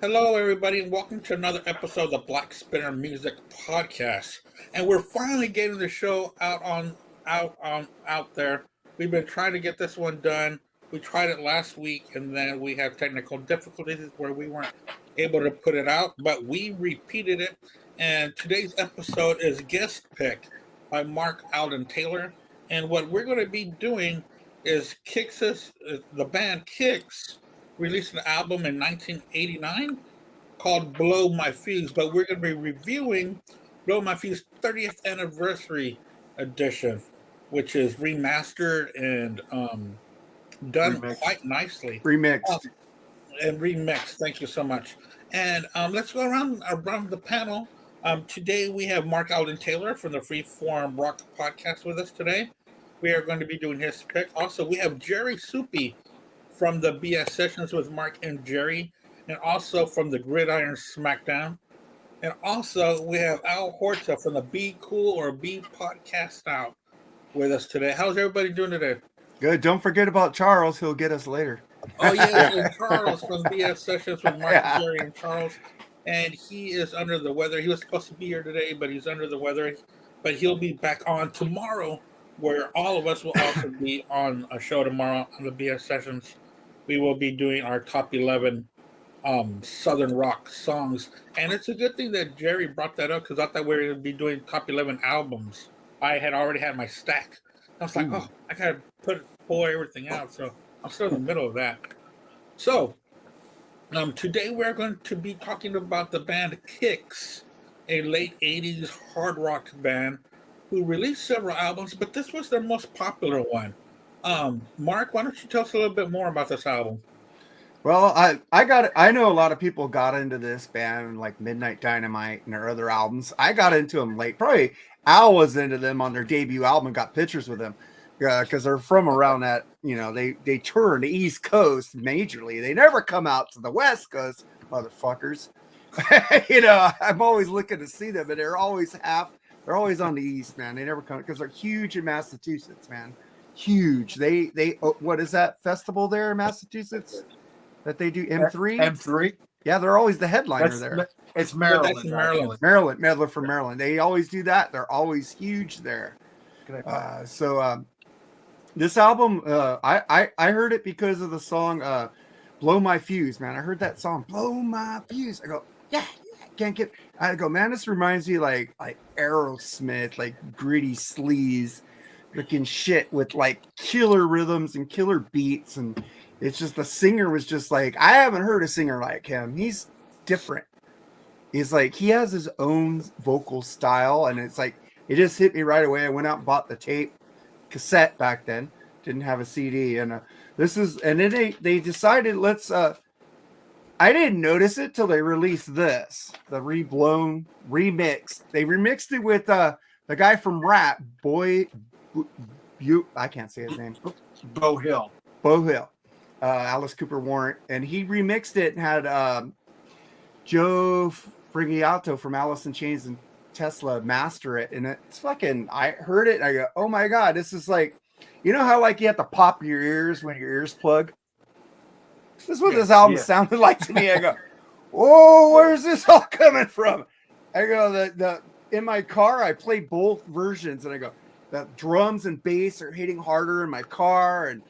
Hello, everybody, and welcome to another episode of the Black Spinner Music Podcast. And we're finally getting the show out there. We've been trying to get this one done. We tried it last week, and then we had technical difficulties where we weren't able to put it out, but we repeated it. And today's episode is Guest Pick by Mark Alden Taylor. And what we're going to be doing is the band KIX released an album in 1989 called Blow My Fuse, but we're going to be reviewing Blow My Fuse 30th Anniversary Edition, which is remastered and done quite nicely. Remixed. And remixed. Thank you so much. And let's go around the panel. Today we have Mark Alden Taylor from the Freeform Rock Podcast with us today. We are going to be doing his pick. Also, we have Jerry Soupy from the BS Sessions with Mark and Jerry, and also from the Gridiron Smackdown. And also, we have Al Horta from the Be Cool or Be Podcast Out with us today. How's everybody doing today? Good. Don't forget about Charles. He'll get us later. Oh, yes, and Charles from BS Sessions with Mark, Jerry, and Charles. And he is under the weather. He was supposed to be here today, but he's under the weather. But he'll be back on tomorrow, where all of us will also be on a show tomorrow on the BS Sessions. We will be doing our top 11 Southern rock songs. And it's a good thing that Jerry brought that up, because I thought we were going to be doing top 11 albums. I had already had my stack. I was like, I got to pull everything out. So I'm still in the middle of that. So today we're going to be talking about the band KIX, a late 80s hard rock band who released several albums, but this was their most popular one. Mark, why don't you tell us a little bit more about this album? Well, I know a lot of people got into this band like Midnight Dynamite and their other albums. I got into them late. Probably Al was into them on their debut album and got pictures with them because they're from around that, they tour on the East Coast majorly. They never come out to the West Coast, motherfuckers. I'm always looking to see them, but they're always on the East, man. They never come because they're huge in Massachusetts, man. Huge. They what is that festival there in Massachusetts that they do? M3. Yeah, they're always the headliner there. It's Maryland. That's Maryland. Maryland from Maryland. They always do that. They're always huge there. This album, I heard it because of the song "Blow My Fuse." Man, I heard that song, "Blow My Fuse." I go, yeah. I go, man, this reminds me like Aerosmith, like gritty sleaze freaking shit with like killer rhythms and killer beats. And it's just, the singer was just like, I haven't heard a singer like him. He's different. He's like, he has his own vocal style. And it's like, it just hit me right away. I went out and bought the tape cassette back then, didn't have a CD. And then they decided, I didn't notice it till they released this, the REblown remix. They remixed it with the guy from Rap, I can't say his name. Bo Hill. Alice Cooper Warrant. And he remixed it and had Joe Frigiato from Alice in Chains and Tesla master it. And it's fucking, I heard it and I go, oh my God, this is like, you know how like you have to pop your ears when your ears plug? This is what this album sounded like to me. I go, whoa, where's this all coming from? I go, in my car, I play both versions and I go, the drums and bass are hitting harder in my car and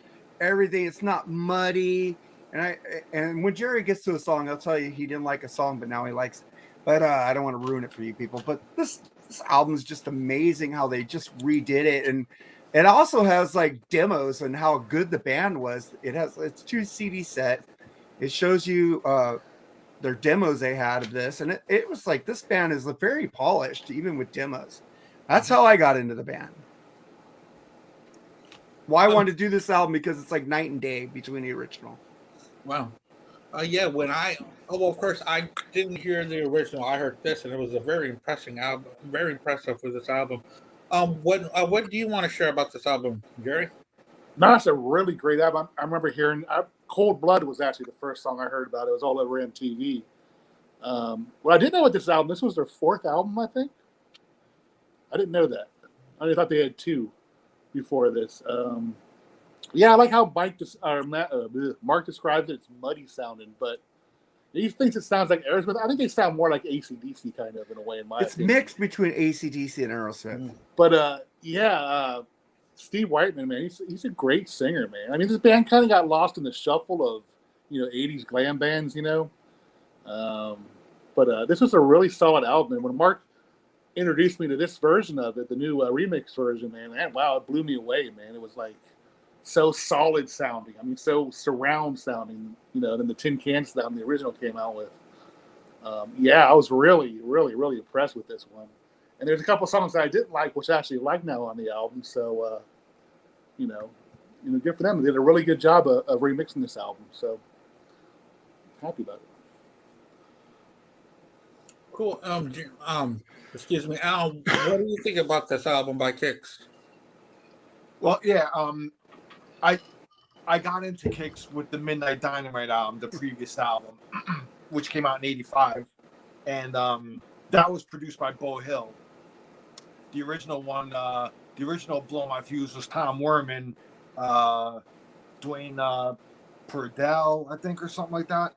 everything. It's not muddy. And when Jerry gets to a song, I'll tell you he didn't like a song, but now he likes it. But I don't want to ruin it for you people. But this album is just amazing how they just redid it. And it also has like demos and how good the band was. It's 2 CD set. It shows you their demos they had of this. And it was like, this band is very polished, even with demos. That's how I got into the band. Why I wanted to do this album, because it's like night and day between the original. Wow. Of course, I didn't hear the original. I heard this, and it was a very impressive album. Very impressive with this album. What do you want to share about this album, Jerry? No, that's a really great album. I remember hearing "Cold Blood" was actually the first song I heard about. It was all over MTV. Well, I didn't know with this album. This was their 4th album, I think. I didn't know that. I thought they had 2 before this. I like how Mark describes it. It's muddy sounding, but He thinks it sounds like Aerosmith. I think they sound more like AC/DC kind of in a way, in my It's opinion. mixed between AC/DC and Aerosmith. But Steve Whiteman, man, he's a great singer, man. I mean, this band kind of got lost in the shuffle of 80s glam bands, But this was a really solid album. And when Mark introduced me to this version of it, the new remix version, man, wow, it blew me away, man. It was like so solid sounding. I mean, so surround sounding, than the Tin Can sound the original came out with. I was really, really, really impressed with this one. And there's a couple songs that I didn't like, which I actually like now on the album. So, good for them. They did a really good job of remixing this album. So, happy about it. Cool. Excuse me, Al. What do you think about this album by KIX? Well, yeah. I got into KIX with the Midnight Dynamite album, the previous album, which came out in '85, and that was produced by Bo Hill. The original one, the original Blow My Fuse was Tom Werman, Dwayne Purdell, I think, or something like that.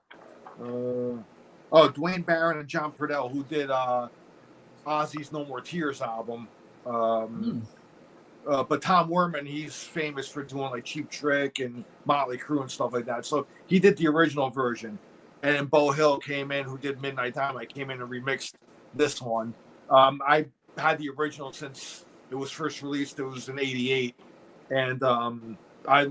Dwayne Barron and John Purdell, who did Ozzy's No More Tears album. But Tom Werman, he's famous for doing like Cheap Trick and Motley Crue and stuff like that. So he did the original version. And then Bo Hill came in, who did Midnight Dynamite, came in and remixed this one. I had the original since it was first released. It was in '88. And I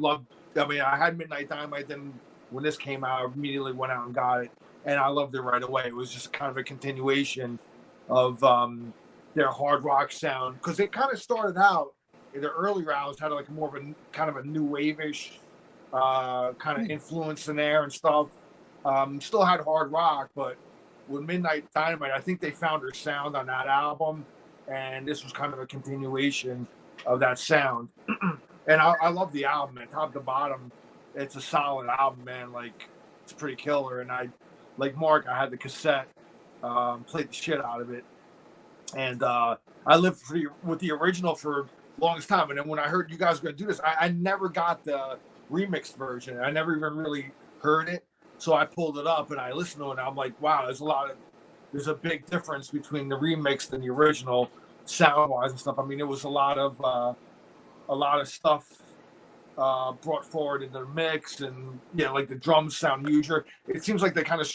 had Midnight Dynamite. Then when this came out, I immediately went out and got it. And I loved it right away. It was just kind of a continuation of their hard rock sound. Because it kind of started out, in the early rounds, had like more of a kind of a new wave-ish kind of influence in there and stuff. Still had hard rock, but with Midnight Dynamite, I think they found their sound on that album. And this was kind of a continuation of that sound. And I love the album, man. Top to bottom, it's a solid album, man. Like, it's pretty killer. And like Mark, I had the cassette, played the shit out of it. And I lived with the original for longest time, and then when I heard you guys were gonna do this, I never got the remixed version. I never even really heard it, so I pulled it up and I listened to it. And I'm like, wow, there's a big difference between the remixed and the original, sound wise and stuff. I mean, it was a lot of stuff brought forward in the mix, and like the drums sound huger. It seems like they kind of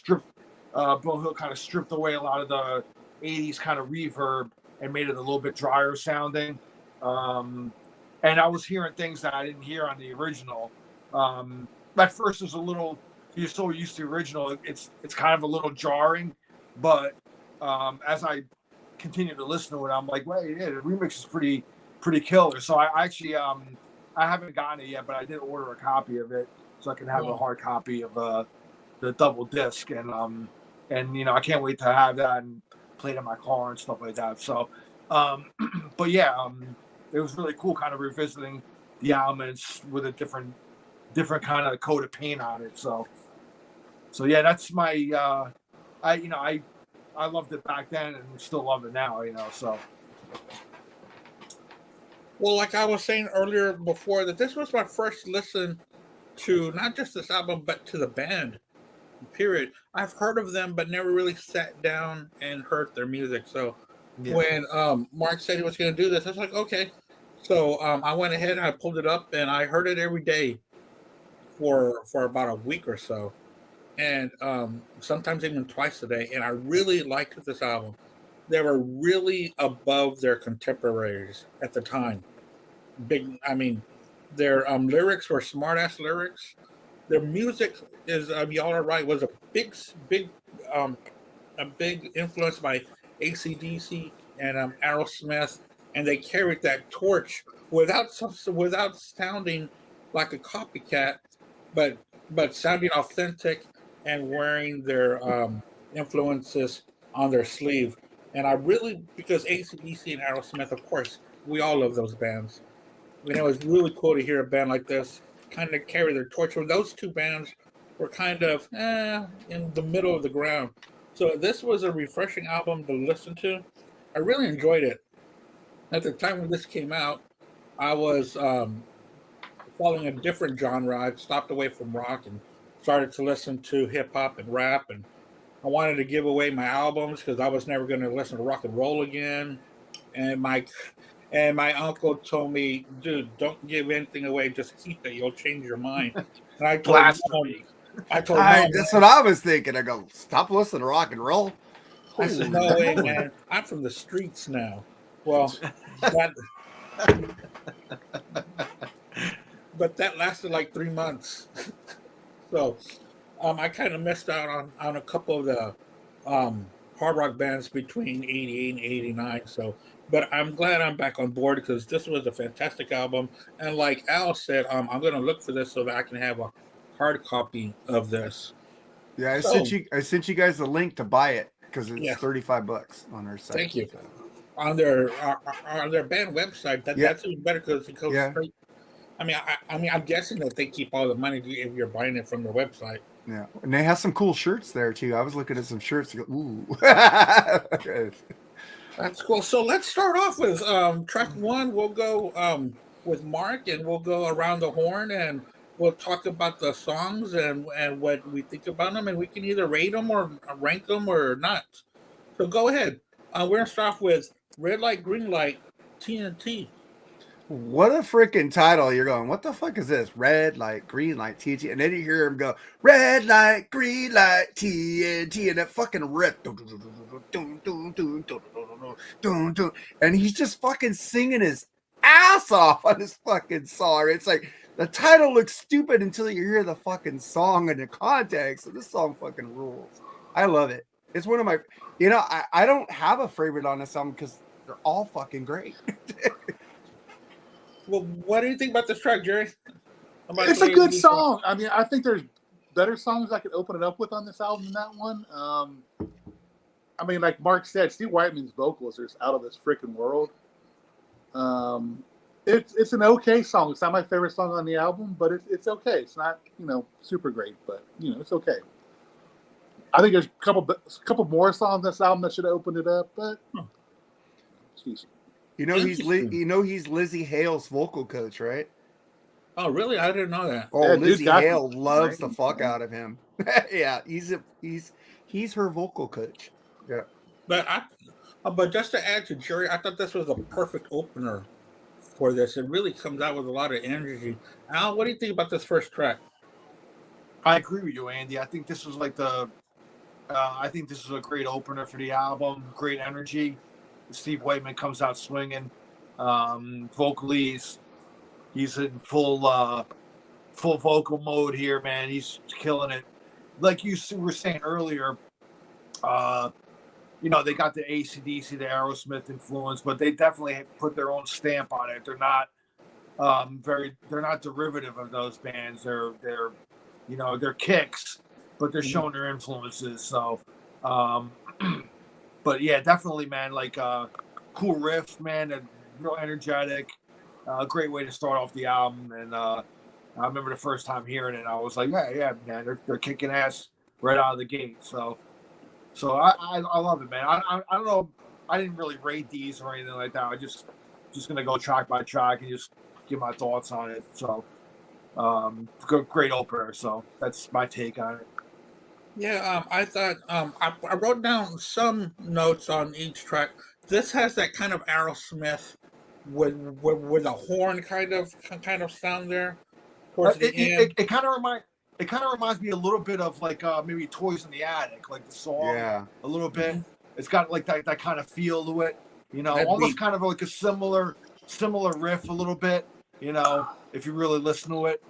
Bill Hill kind of stripped away a lot of the '80s kind of reverb and made it a little bit drier sounding. And I was hearing things that I didn't hear on the original. At first, it's a little, you're so used to the original, it's kind of a little jarring. But as I continue to listen to it, I'm like, wait, yeah, the remix is pretty killer. So I actually, I haven't gotten it yet, but I did order a copy of it so I can have a hard copy of the double disc. And I can't wait to have that and play it in my car and stuff like that. So, but yeah, it was really cool kind of revisiting the elements with a different kind of coat of paint on it. So yeah, that's my, I loved it back then and still love it now, so. Well, like I was saying earlier before, that this was my first listen to not just this album, but to the band, period. I've heard of them, but never really sat down and heard their music. So when Mark said he was going to do this, I was like, okay. So I went ahead and I pulled it up and I heard it every day for about a week or so. And sometimes even twice a day. And I really liked this album. They were really above their contemporaries at the time. Their lyrics were smart-ass lyrics. Their music is, y'all are right, was a big influence by AC/DC and Aerosmith. And they carried that torch without sounding like a copycat, but sounding authentic and wearing their influences on their sleeve. And I really, because AC/DC and Aerosmith, of course, we all love those bands. It was really cool to hear a band like this kind of carry their torch. Those two bands were kind of in the middle of the ground. So this was a refreshing album to listen to. I really enjoyed it. At the time when this came out, I was following a different genre. I'd stopped away from rock and started to listen to hip hop and rap and I wanted to give away my albums because I was never going to listen to rock and roll again. And my uncle told me, dude, don't give anything away. Just keep it. You'll change your mind. And I told him, Blasphemy. That's what I was thinking. I go, stop listening to rock and roll. I said, Holy no way, moly. man. I'm from the streets now. Well, that, but that lasted like 3 months. So I kind of missed out on a couple of the hard rock bands between 88 and 89. So, but I'm glad I'm back on board because this was a fantastic album. And like Al said, I'm going to look for this so that I can have a hard copy of this. Yeah, I So- sent you guys the link to buy it because it's Yeah. $35 on our site. Thank you. On their band website, that's even better because it goes Yeah. straight. I mean, I'm guessing that they keep all the money if you're buying it from their website. Yeah, and they have some cool shirts there too. I was looking at some shirts. To go, ooh. That's cool. So let's start off with track one. We'll go with Mark, and we'll go around the horn, and we'll talk about the songs and what we think about them, and we can either rate them or rank them or not. So go ahead. We're gonna start off with Red Light, Green Light, TNT. What a freaking title! You're going, what the fuck is this? Red light, green light, TNT, and then you hear him go, red light, green light, TNT, and that fucking rip, and he's just fucking singing his ass off on this fucking song. It's like the title looks stupid until you hear the fucking song and the context. So this song fucking rules. I love it. It's one of my, I don't have a favorite on this album because they're all fucking great. Well, what do you think about this track, Jerry? It's a good song. I mean, I think there's better songs I could open it up with on this album than that one. I mean, like Mark said, Steve Whiteman's vocals are out of this freaking world. It's an okay song. It's not my favorite song on the album, but it's okay. It's not super great, but it's okay. I think there's a couple more songs on this album that should have opened it up, but excuse me. He's Lizzie Hale's vocal coach, right? Oh, really? I didn't know that. Oh, Yeah, dude, Lizzie got Hale me. loves the fuck out of him. Yeah, he's her vocal coach. Yeah. But just to add to Jerry, I thought this was a perfect opener for this. It really comes out with a lot of energy. Al, what do you think about this first track? I agree with you, Andy. I think this was like I think this is a great opener for the album. Great energy. Steve Whiteman comes out swinging. Vocally, he's in full vocal mode here, man. He's killing it. Like you were saying earlier, they got the AC/DC, the Aerosmith influence, but they definitely put their own stamp on it. They're not they're not derivative of those bands. They're KIX, but they're showing their influences. So, but yeah, definitely, man. Like, cool riff, man. Real energetic. Great way to start off the album. And I remember the first time hearing it, I was like, yeah, man, they're kicking ass right out of the gate. So I love it, man. I don't know. I didn't really rate these or anything like that. I just gonna go track by track and just give my thoughts on it. So, great opener. So that's my take on it. Yeah, I thought I wrote down some notes on each track. This has that kind of Aerosmith with a horn kind of sound there towards the end. It kind of reminds me a little bit of like maybe Toys in the Attic, like the song. Yeah. A little bit. It's got like that kind of feel to it. That Almost beat. kind of like a similar riff a little bit. If you really listen to it.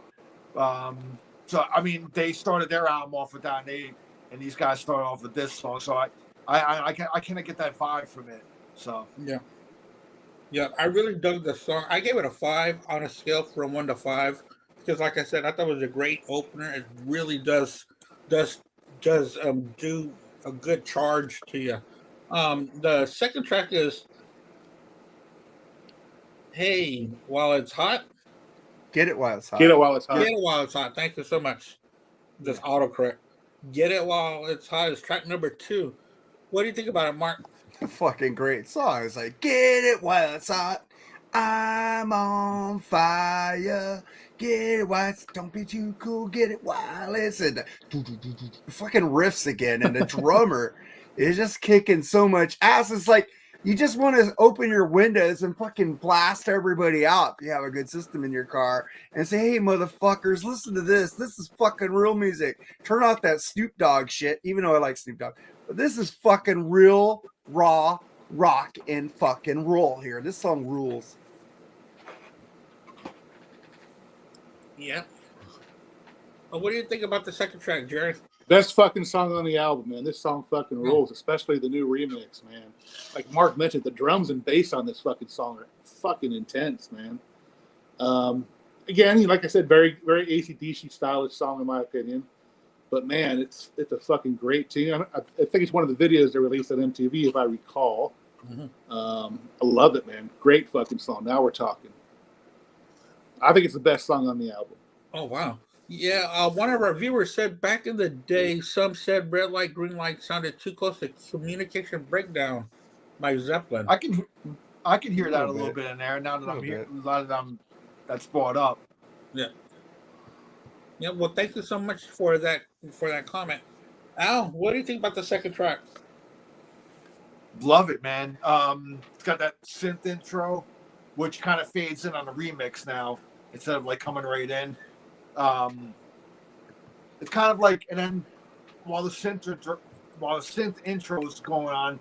So I mean, they started their album off with that, and these guys started off with this song. So I kind of get that vibe from it. So Yeah, I really dug the song. I gave it a 5 on a scale from 1 to 5 because, like I said, I thought it was a great opener. It really does do a good charge to you. The second track is "Hey While It's Hot." Get it while it's hot. Get it while it's hot. Get it while it's hot. Thank you so much. Just autocorrect. Get it while it's hot is track number 2. What do you think about it, Mark? Fucking great song. It's like, get it while it's hot. I'm on fire. Get it wild. Don't be too cool. Get it wild. Listen. Fucking riffs again. And the drummer is just kicking so much ass. It's like you just want to open your windows and fucking blast everybody out if you have a good system in your car and say, hey, motherfuckers, listen to this. This is fucking real music. Turn off that Snoop Dogg shit, even though I like Snoop Dogg. But this is fucking real, raw rock and fucking roll here. This song rules. Yeah. Well, what do you think about the second track, Jerry? Best fucking song on the album, man. This song fucking rules, especially the new remix, man. Like Mark mentioned, the drums and bass on this fucking song are fucking intense, man. Again, like I said, very, very AC/DC stylish song in my opinion. But man, it's a fucking great tune. I think it's one of the videos they released on MTV, if I recall. Mm-hmm. I love it, man. Great fucking song. Now we're talking. I think it's the best song on the album. Oh, wow. Yeah, one of our viewers said back in the day, some said Red Light, Green Light sounded too close to Communication Breakdown by Zeppelin. I can hear that a little bit in there now that I'm here. A lot of them that's brought up. Yeah. Yeah, well, thank you so much for that comment. Al, what do you think about the second track? Love it, man. It's got that synth intro, which kind of fades in on the remix now instead of like coming right in. It's kind of like, and then while the synth intro is going on,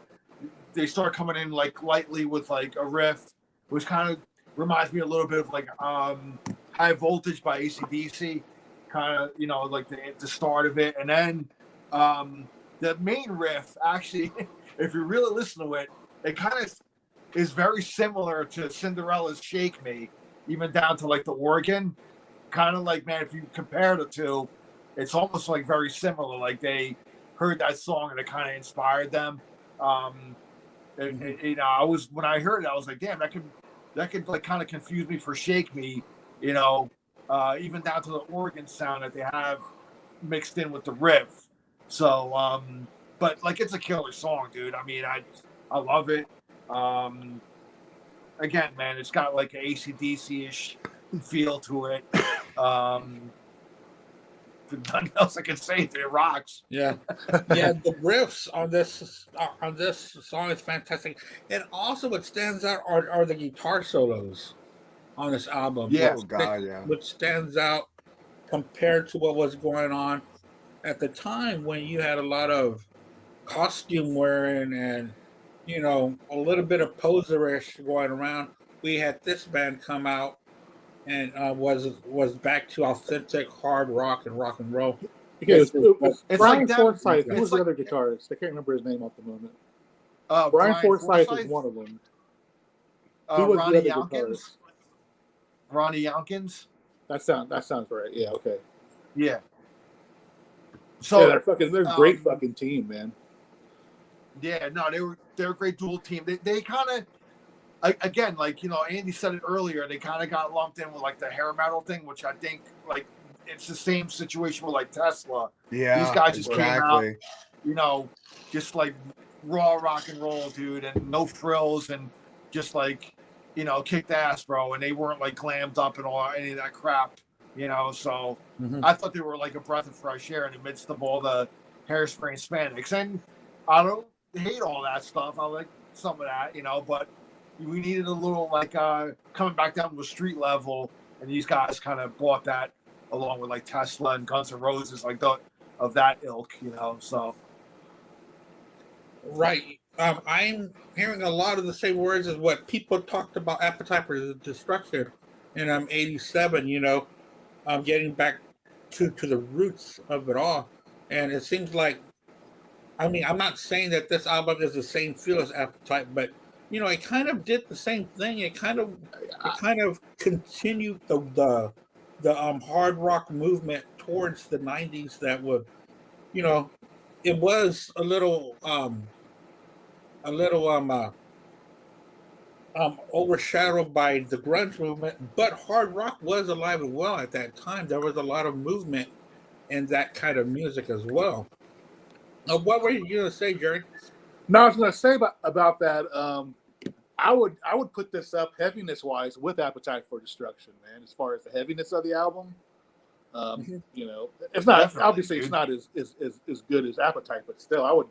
they start coming in like lightly with like a riff, which kind of reminds me a little bit of like High Voltage by AC/DC, kind of, you know, like the start of it. And then the main riff, actually, if you really listen to it, it kind of is very similar to Cinderella's Shake Me, even down to like the organ. Kind of like, man, if you compare the two, it's almost like very similar. Like they heard that song and it kind of inspired them. You know, when I heard it, I was like, damn, that could like kind of confuse me for Shake Me, you know, even down to the organ sound that they have mixed in with the riff. So, but like, it's a killer song, dude. I mean, I love it. Again, man, it's got like an AC/DC-ish feel to it. Nothing else I can say. It rocks. Yeah, yeah. The riffs on this song is fantastic, and also what stands out are the guitar solos on this album. Yeah, oh god, yeah. Which stands out compared to what was going on at the time when you had a lot of costume wearing and, you know, a little bit of poserish going around. We had this band come out and was back to authentic hard rock and roll. Yeah, it's Brian like Forsyth. that. Who was the other guitarist? I can't remember his name off the moment. Brian Forsyth is one of them. Who was Ronnie the other Yonkins. guitarist? Ronnie Yonkins. That sounds right. Yeah, okay. Yeah. So yeah, they're a great fucking team, man. Yeah, no, they're a great dual team. They kind of, again, like, you know, Andy said it earlier, they kind of got lumped in with like the hair metal thing, which I think like it's the same situation with like Tesla. Yeah, these guys just came out, you know, just like raw rock and roll, dude, and no frills, and just like, you know, kicked ass, bro. And they weren't like glammed up and all any of that crap, you know. So I thought they were like a breath of fresh air in the midst of all the hairspray and spandex. And I don't hate all that stuff. I like some of that, you know, but we needed a little like coming back down to a street level, and these guys kind of brought that along with like Tesla and Guns N' Roses, like of that ilk, you know. So right, I'm hearing a lot of the same words as what people talked about Appetite for Destruction in '87. You know, getting back to the roots of it all, and it seems like, I mean, I'm not saying that this album is the same feel as Appetite, but you know, it kind of did the same thing. It kind of continued the hard rock movement towards the '90s. That would, you know, it was a little overshadowed by the grunge movement, but hard rock was alive and well at that time. There was a lot of movement in that kind of music as well. What were you going to say, Jerry? No, I was going to say about that. I would put this up heaviness wise with Appetite for Destruction, man. As far as the heaviness of the album, you know, it's not Definitely, obviously dude. it's not as good as Appetite, but still, I would,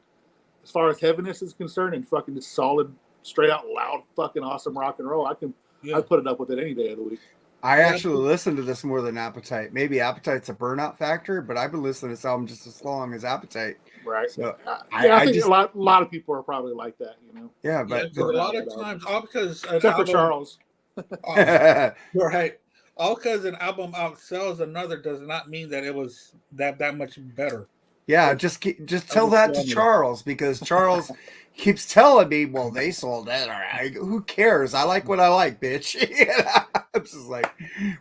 as far as heaviness is concerned, and fucking just solid, straight out loud, fucking awesome rock and roll, I'd put it up with it any day of the week. I actually listen to this more than Appetite. Maybe Appetite's a burnout factor, but I've been listening to this album just as long as Appetite. Right. So I think a lot of people are probably like that, you know. Yeah, but a lot of times, all because an except for album, Charles. right? All because an album outsells another does not mean that it was that much better. Yeah, just tell that to Charles, because Charles keeps telling me, well, they sold that. All right. Who cares? I like what I like, bitch. I'm just like,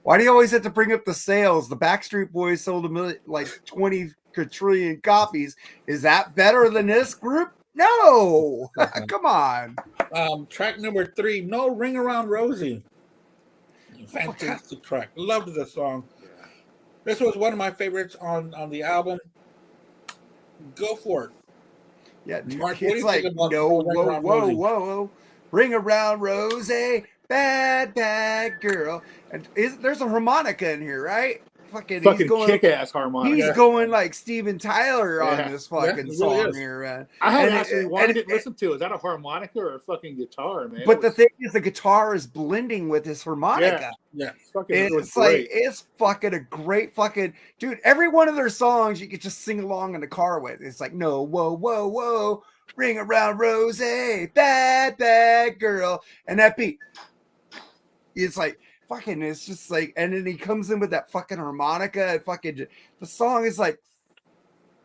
why do you always have to bring up the sales? The Backstreet Boys sold like 20 quadrillion copies. Is that better than this group? No. Come on. Track number 3, No Ring Around Rosie. Fantastic track. Loved the song. This was one of my favorites on the album. Go for it. Yeah, Mark, it's like, no, whoa. Ring around Rosie, bad girl. And there's a harmonica in here, right? Fucking kick-ass harmonica. He's going like Steven Tyler on this fucking song here, man. I had actually wanted to listen to. Is that a harmonica or a fucking guitar, man? But the thing is, the guitar is blending with his harmonica. Yeah. It's like, it's fucking a great fucking dude. Every one of their songs you could just sing along in the car with. It's like, no, whoa, ring around Rosie, bad girl, and that beat. It's like, fucking, it's just like, and then he comes in with that fucking harmonica and fucking, the song is like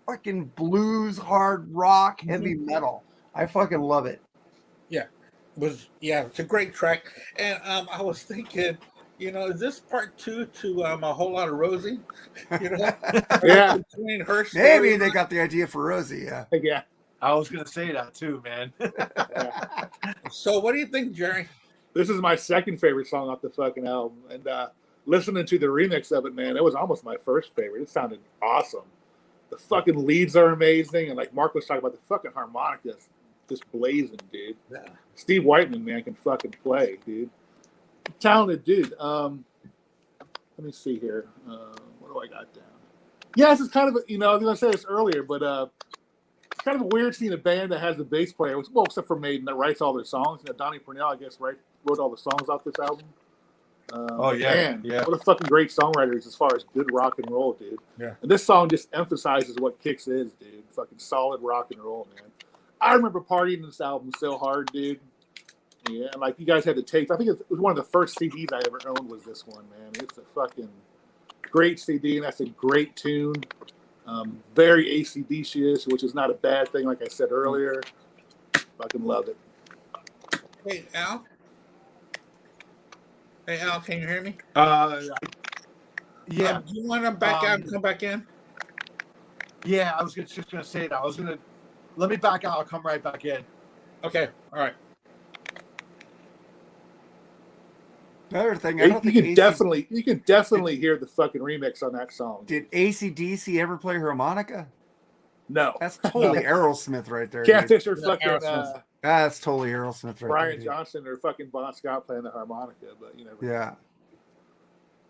fucking blues, hard rock, heavy metal. I fucking love it. It's a great track. And I was thinking, you know, is this part 2 to A Whole Lot of Rosie? You know, yeah. Between her story, maybe they got the idea for Rosie. Yeah. I was gonna say that too, man. So, what do you think, Jerry? This is my second favorite song off the fucking album, and listening to the remix of it, man, it was almost my first favorite. It sounded awesome. The fucking leads are amazing, and like Mark was talking about, the fucking harmonicas just blazing, dude. Yeah. Steve Whiteman, man, can fucking play, dude. Talented dude. Let me see here. What do I got down? Yeah, this is kind of I was gonna say this earlier, but it's kind of weird seeing a band that has a bass player, well, except for Maiden, that writes all their songs. Donnie Purnell, I guess, wrote all the songs off this album. Man, what a fucking great songwriter is as far as good rock and roll, dude. Yeah. And this song just emphasizes what KIX is, dude. Fucking solid rock and roll, man. I remember partying this album so hard, dude. Yeah, like you guys had the tapes. I think it was one of the first CDs I ever owned was this one, man. It's a fucking great CD, and that's a great tune. Very AC/DC-ish, which is not a bad thing, like I said earlier. Fucking love it. Hey, Al? Hey, Al, can you hear me? Yeah. Do you want to back out and come back in? Yeah, I was just gonna say that. Let me back out. I'll come right back in. Okay. All right. Another thing, I You don't think can definitely hear the fucking remix on that song. Did AC/DC ever play harmonica? No. That's totally Aerosmith right there. Catfish dude. or fucking That's totally Aerosmith right Brian there. Johnson or fucking Bon Scott playing the harmonica, but you never. Yeah.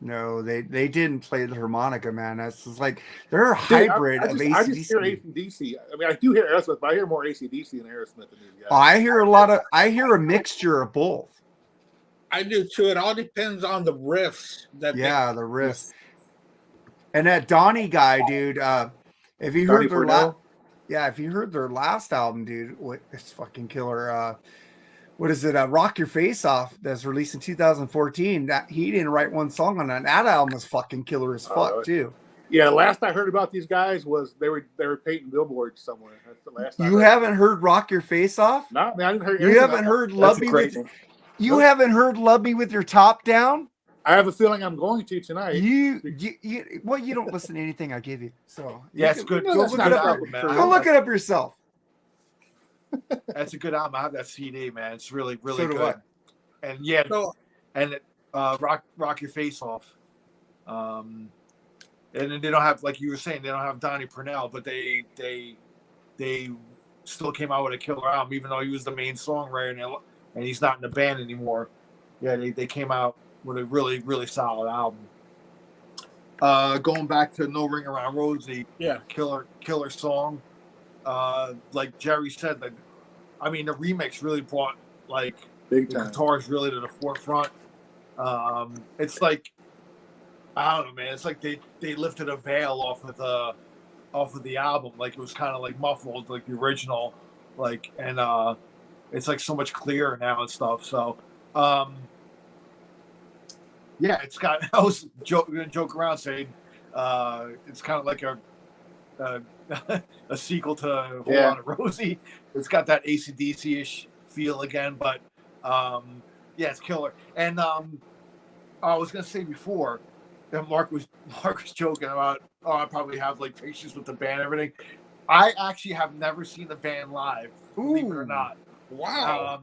No, they didn't play the harmonica, man. That's just like they're a hybrid of AC/DC. I just hear AC/DC. I mean, I do hear Aerosmith, but I hear more AC/DC than Aerosmith than these guys. I hear a mixture of both. I do too. It all depends on the riffs. The riffs. And that Donnie guy, dude. If you heard their last album, dude, it's fucking killer. What is it? Rock Your Face Off, that's released in 2014. That he didn't write one song on that. That album was fucking killer as fuck too. Yeah, last I heard about these guys was they were painting billboards somewhere. That's the last. You haven't heard Rock Your Face Off? No, man, I didn't hear. You haven't heard Love Me with. You haven't heard Love Me with Your Top Down? I have a feeling I'm going to tonight. You don't listen to anything I give you. So yeah, it's good. Go look it up yourself. That's a good album. I have that CD, man. It's really, really So do good. I. And yeah, Rock Your Face Off. And then they don't have, like you were saying, they don't have Donnie Purnell, but they still came out with a killer album, even though he was the main songwriter. And and he's not in the band anymore. Yeah, they came out with a really, really solid album. Going back to No Ring Around Rosie, Yeah. killer song. Like Jerry said, like, I mean, the remix really brought like Big the time. guitars really to the forefront. It's like, I don't know, man. It's like they lifted a veil off of the album. Like it was kind of like muffled, like the original, like, and it's like so much clearer now and stuff. So, yeah, it's got. I was gonna joke around saying, it's kind of like a sequel to Hold On to Rosie. It's got that AC/DC ish feel again, but yeah, it's killer. And I was gonna say before that Mark was joking about, I probably have like pictures with the band and everything. I actually have never seen the band live, believe it or not. Wow.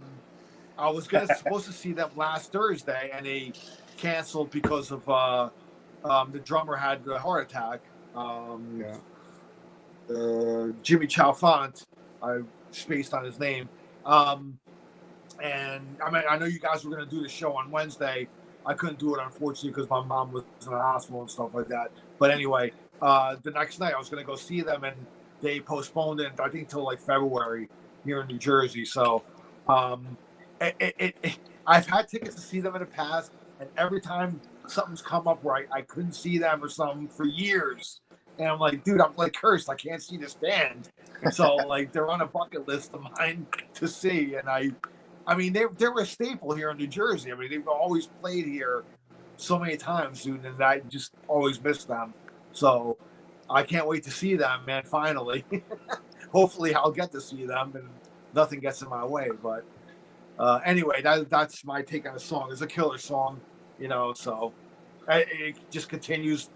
I was supposed to see them last Thursday, and they canceled because of the drummer had a heart attack. Jimmy Chalfant, I spaced on his name. And I mean, I know you guys were going to do the show on Wednesday. I couldn't do it, unfortunately, because my mom was in the hospital and stuff like that. But anyway, the next night I was going to go see them, and they postponed it, I think, till like February here in New Jersey. So I've had tickets to see them in the past, and every time something's come up where I couldn't see them or something for years. And I'm like, dude, I'm like cursed. I can't see this band. And so like they're on a bucket list of mine to see. And I mean, they were a staple here in New Jersey. I mean, they've always played here so many times, dude, and I just always miss them. So I can't wait to see them, man, finally. Hopefully I'll get to see them and nothing gets in my way. But anyway, that's my take on the song. It's a killer song, you know, so it just continues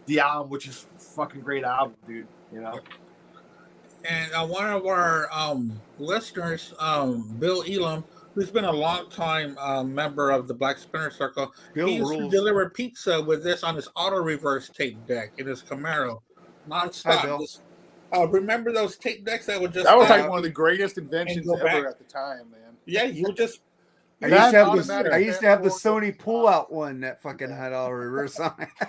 the album, which is a fucking great album, dude, you know. And one of our listeners, Bill Elam, who's been a long time member of the Black Spinner Circle, Bill he used to rules. deliver pizza with this on his auto reverse tape deck in his Camaro, nonstop. Hi, Bill. This, remember those tape decks that would just That was like one of the greatest inventions go ever back. at the time, man. yeah, you would just I That used to have automatic I used to have the transport- Sony pull-out one that fucking had all reverse on it.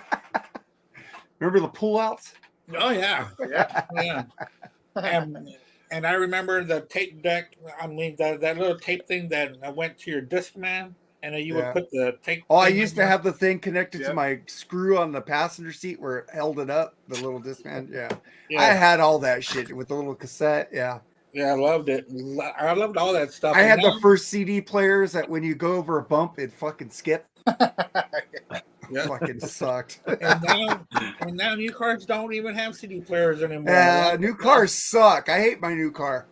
Remember the pull-outs? oh yeah, Yeah. yeah. And I remember the tape deck. I mean, that little tape thing that went to your Discman, and then you would Yeah. put the tape. Oh, I thing used in to there. have the thing connected to Yep. my screw on the passenger seat where it held it up, the little Discman. Yeah. Yeah, I had all that shit with the little cassette. Yeah. yeah, I loved it. I loved all that stuff. I And had now- the first CD players that when you go over a bump, it fucking skipped. Yeah. Fucking sucked. And now new cars don't even have CD players anymore. New cars suck. I hate my new car.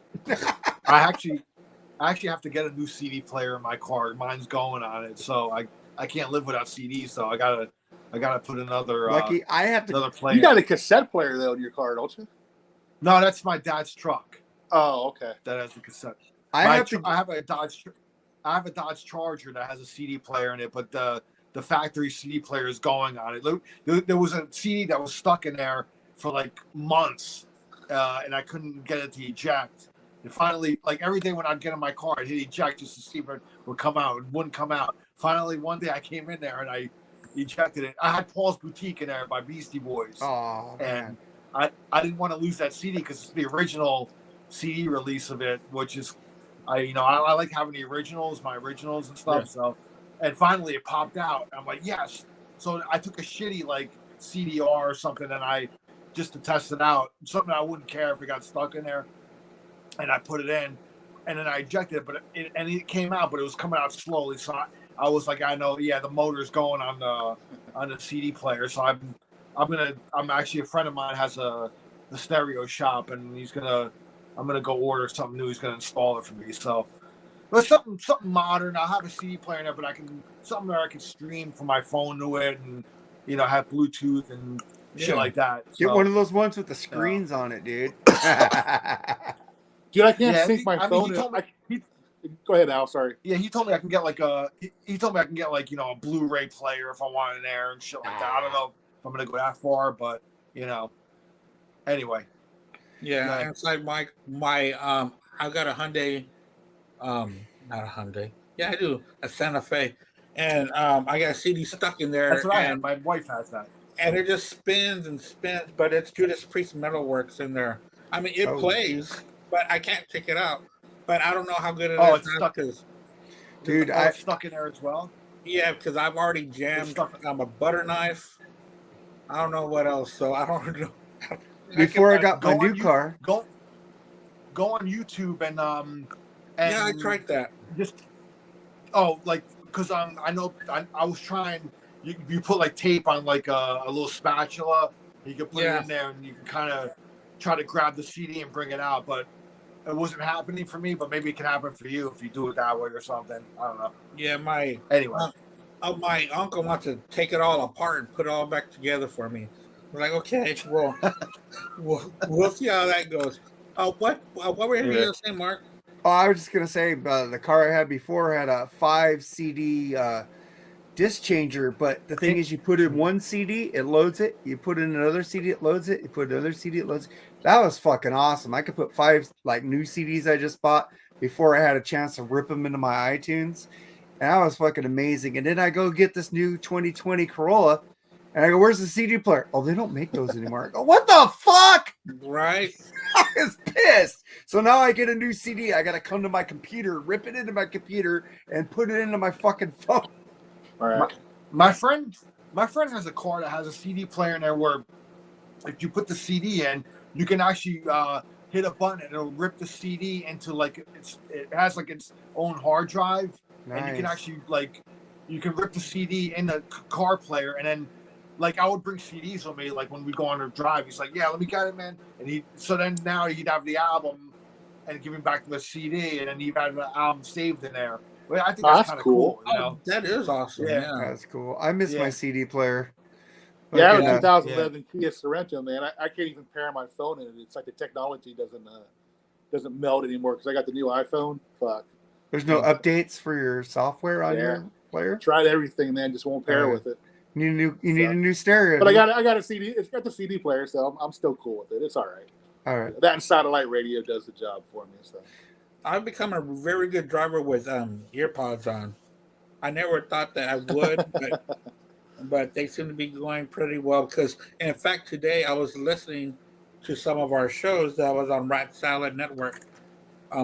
I actually have to get a new CD player in my car. Mine's going on it, so I can't live without CDs. So I gotta put another Lucky I have to. another player. You got a cassette player though in your car, don't you? No, that's my dad's truck Oh, okay. that has the cassette. I have to. I have a Dodge Charger that has a CD player in it, but the factory CD player is going on it. There was a CD that was stuck in there for like months, and I couldn't get it to eject. And finally, like every day when I'd get in my car, I'd hit eject just to see if it would come out. It wouldn't come out. Finally, one day I came in there and I ejected it. I had Paul's Boutique in there by Beastie Boys. Oh man. And I didn't want to lose that CD because it's the original CD release of it, which is, I like having the originals, my originals and stuff. Yeah. So, and finally it popped out. I'm like, yes. So I took a shitty like CDR or something, and just to test it out, something I wouldn't care if it got stuck in there, and I put it in, and then I ejected it, but it came out, but it was coming out slowly. So I was like, I know, yeah, the motor's going on the CD player. So I'm actually, a friend of mine has the stereo shop, and I'm gonna go order something new. He's gonna install it for me. So, but something modern. I'll have a CD player in there, but something that I can stream from my phone to it, and have Bluetooth and shit like that. Get So, one of those ones with the screens on it, dude. Dude, I can't Yeah, sync my I mean, phone. he told me- Go ahead, Al. Sorry. Yeah, he told me I can get like a a Blu-ray player if I want it there and shit like that. I don't know if I'm gonna go that far, but anyway. Yeah, Right. inside my I've got a Hyundai, not a Hyundai, Yeah, I do. A Santa Fe, and I got a CD stuck in there, That's what I have. My wife has that. and it just spins and spins. But it's Judas Priest Metalworks in there. I mean, it Oh, plays, but I can't take it out. But I don't know how good it Oh, is it's now stuck. because dude, It's stuck in there as well. yeah, because I've already It's jammed stuck. a butter knife. I don't know what else, so I don't know. before I got my Go new on you car, go on YouTube and Yeah, I tried that. just like because I was trying. You put like tape on like a little spatula. You can put it Yeah, in there and you can kind of try to grab the CD and bring it out, but it wasn't happening for me. But maybe it can happen for you if you do it that way or something. I don't know. yeah. Anyway, My uncle wants to take it all apart and put it all back together for me. We're like, okay, well, we'll see how that goes. What were you Yeah. gonna say, Mark? oh, I was just gonna say the car I had before had a 5 CD disc changer, but the thing is, you put in one CD, it loads it. You put in another CD, it loads it. You put another CD, it loads it. That was fucking awesome. I could put 5 like new CDs I just bought before I had a chance to rip them into my iTunes, and that was fucking amazing. And then I go get this new 2020 Corolla, and I go, "Where's the CD player?" Oh, they don't make those anymore. I go, "What the fuck?" Right? I was pissed. So now I get a new CD. I got to come to my computer, rip it into my computer, and put it into my fucking phone. All right. my friend has a car that has a CD player in there where if you put the CD in, you can actually hit a button and it'll rip the CD into like it has like its own hard drive, and you can Nice. actually like you can rip the CD in the car player, and then like I would bring CDs with me like when we go on a drive. He's like, "Yeah, let me get it, man," and then now he'd have the album and give him back the CD, and then he'd have the album saved in there. Well, I think that's kind of cool, you know? That is awesome. Yeah. Yeah. That's cool. I miss my Yeah. CD player. Yeah, I have Fucking, a 2011 Kia Sorento, man. I can't even pair my phone in it. It's like the technology doesn't meld anymore because I got the new iPhone. Fuck. there's no updates for your software on your player. Tried everything, man. Just won't pair with it. You need a new stereo. But I got a CD. It's got the CD player, so I'm still cool with it. It's all right. All right. That and satellite radio does the job for me. So I've become a very good driver with earpods on. I never thought that I would, but they seem to be going pretty well. Because in fact, today I was listening to some of our shows that was on Rat Salad Network.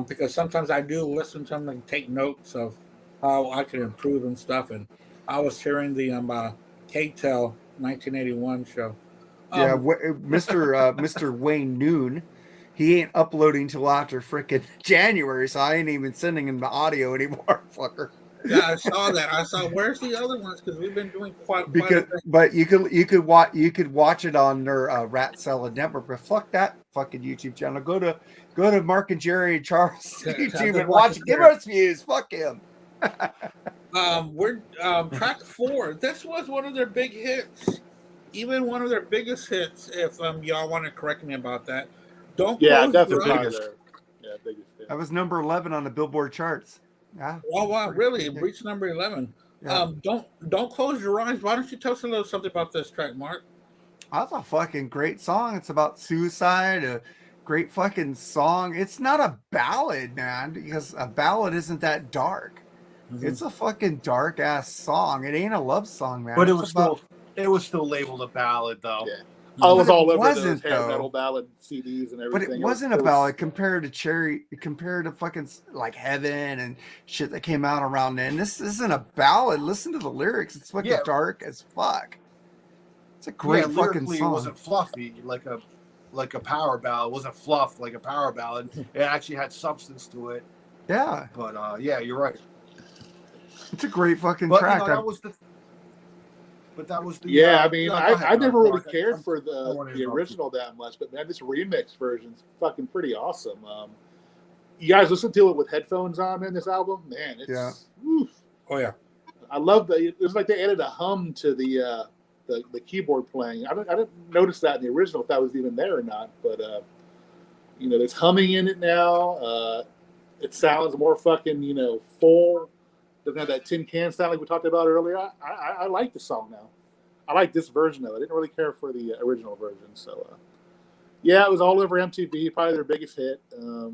Because sometimes I do listen to them and take notes of how I can improve and stuff. And I was hearing the KTEL 1981 show. Yeah, Mr. Wayne Noon, he ain't uploading till after frickin' January, so I ain't even sending him the audio anymore, fucker. Yeah, I saw that. I saw where's the other ones because we've been doing quite a bit. But you could watch it on their Rat Salad Network. But fuck that fucking YouTube channel. Go to Mark and Jerry and Charles YouTube and watch it. Give us views. Fuck him. We're track 4. This was one of their big hits, even one of their biggest hits. If y'all want to correct me about that, don't. yeah, close definitely. your eyes. Biggest. Yeah. That was number 11 on the Billboard charts. Yeah. Oh wow, really? It reached number 11. Yeah. Don't close your eyes. Why don't you tell us a little something about this track, Mark? That's a fucking great song. It's about suicide. A great fucking song. It's not a ballad, man, because a ballad isn't that dark. Mm-hmm. It's a fucking dark ass song. It ain't a love song, man. But it was still labeled a ballad, though. Yeah. I was all over wasn't, those hair though. metal ballad CDs and everything. But it wasn't a ballad compared to fucking like Heaven and shit that came out around then. This isn't a ballad. Listen to the lyrics. It's fucking dark as fuck. It's a great fucking song. It wasn't fluffy like a power ballad. It wasn't fluff like a power ballad. It actually had substance to it. Yeah. But yeah, you're right. It's a great fucking But track. you know, that was the. Yeah, I mean, go I ahead, never really Mark. cared for the interrupt you. original that much, but man, this remix version's fucking pretty awesome. You guys listen to it with headphones on in this album? Man, it's oof. Oh yeah. I love that. It was like they added a hum to the keyboard playing. I didn't notice that in the original if that was even there or not, but you know, there's humming in it now. It sounds more fucking full. Doesn't have that tin can sound like we talked about earlier. I like the song now. I like this version of it. I didn't really care for the original version. So, yeah, it was all over MTV, probably their biggest hit. So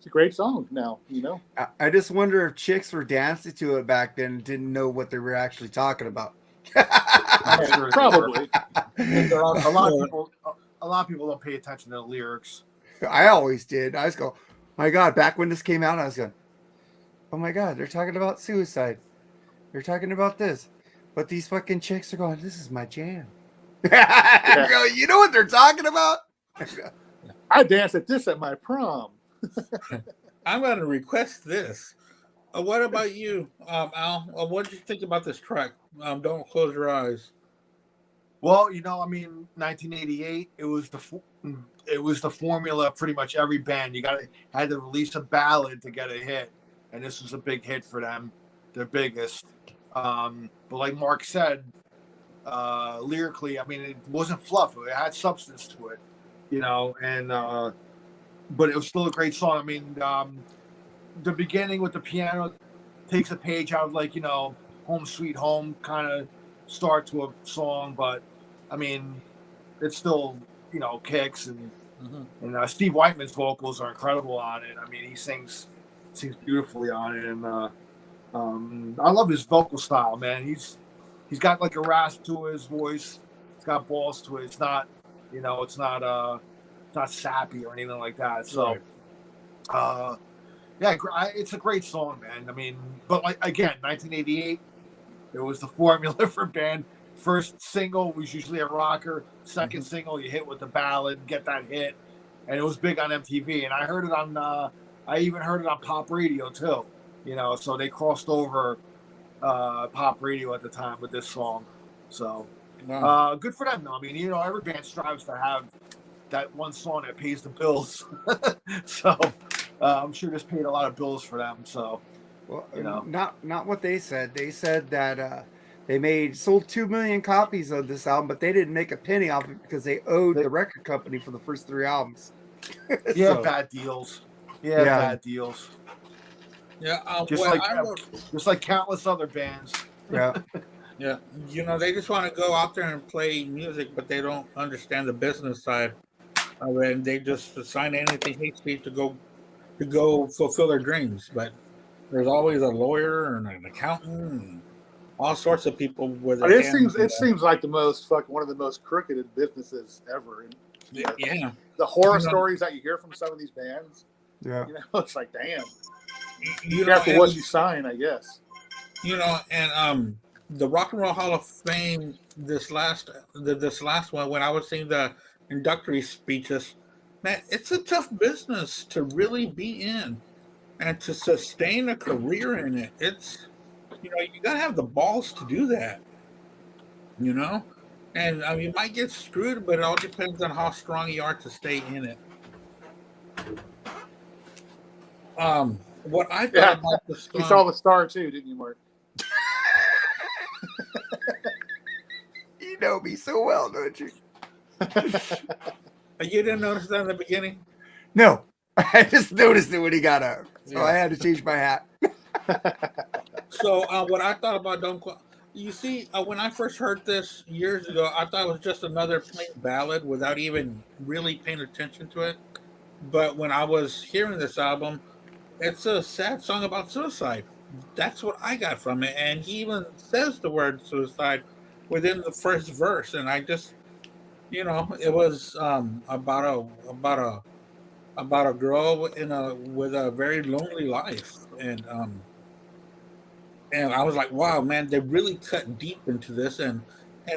a great song now, you know. I just wonder if chicks were dancing to it back then and didn't know what they were actually talking about. I'm sure Probably. a lot of people don't pay attention to the lyrics. I always did. I just go, my God, back when this came out, I was going, oh my God, they're talking about suicide. They're talking about this. But these fucking chicks are going, this is my jam. I go, you know what they're talking about? I danced at this at my prom. I'm going to request this. What about you, Al? What did you think about this track? Don't Close Your Eyes. Well, you know, I mean, 1988, it was the formula. Pretty much every band had to release a ballad to get a hit, and this was a big hit for them, their biggest. But like Mark said, lyrically, I mean, it wasn't fluff; it had substance to it, you know. And but it was still a great song. I mean, the beginning with the piano takes a page out of, like, you know, Home Sweet Home kind of start to a song, but I mean, it's still, you know, KIX and Steve Whiteman's vocals are incredible on it. I mean, he sings beautifully on it, and I love his vocal style, man. He's got like a rasp to his voice. It's got balls to it. It's not, you know, it's not sappy or anything like that. So, yeah, it's a great song, man. I mean, but like again, 1988, it was the formula for band. First single was usually a rocker. Second single, you hit with the ballad, get that hit, and it was big on MTV. And I heard it on, I even heard it on pop radio too. You know, so they crossed over pop radio at the time with this song. So good for them, though. I mean, you know, every band strives to have that one song that pays the bills. So I'm sure this paid a lot of bills for them. So, well, you know, not what they said. They said that they sold 2 million copies of this album, but they didn't make a penny off it because they owed the record company for the first 3 albums. Yeah, so, bad deals. Yeah, bad deals. Yeah, just like countless other bands. Yeah. Yeah, you know, they just want to go out there and play music, but they don't understand the business side of it, and they just sign anything hate speech to go fulfill their dreams. But there's always a lawyer and an accountant and all sorts of people with. It seems like one of the most crooked businesses ever. And, yeah, the horror stories that you hear from some of these bands. Yeah, you know, it's like, damn. You careful what you sign, I guess. You know, and the Rock and Roll Hall of Fame, this last one, when I was seeing the inductory speeches, man, it's a tough business to really be in and to sustain a career in it. It's, you know, you gotta have the balls to do that, you know. And I mean, you might get screwed, but it all depends on how strong you are to stay in it. What I thought about the song, you saw The Star too, didn't you, Mark? You know me so well, don't you? You didn't notice that in the beginning? No, I just noticed it when he got out, so I had to change my hat. So what I thought about you see, when I first heard this years ago, I thought it was just another plain ballad without even really paying attention to it. But when I was hearing this album, it's a sad song about suicide. That's what I got from it. And he even says the word suicide within the first verse. And I just, you know, it was about a girl with a very lonely life. And I was like, wow, man, they really cut deep into this. And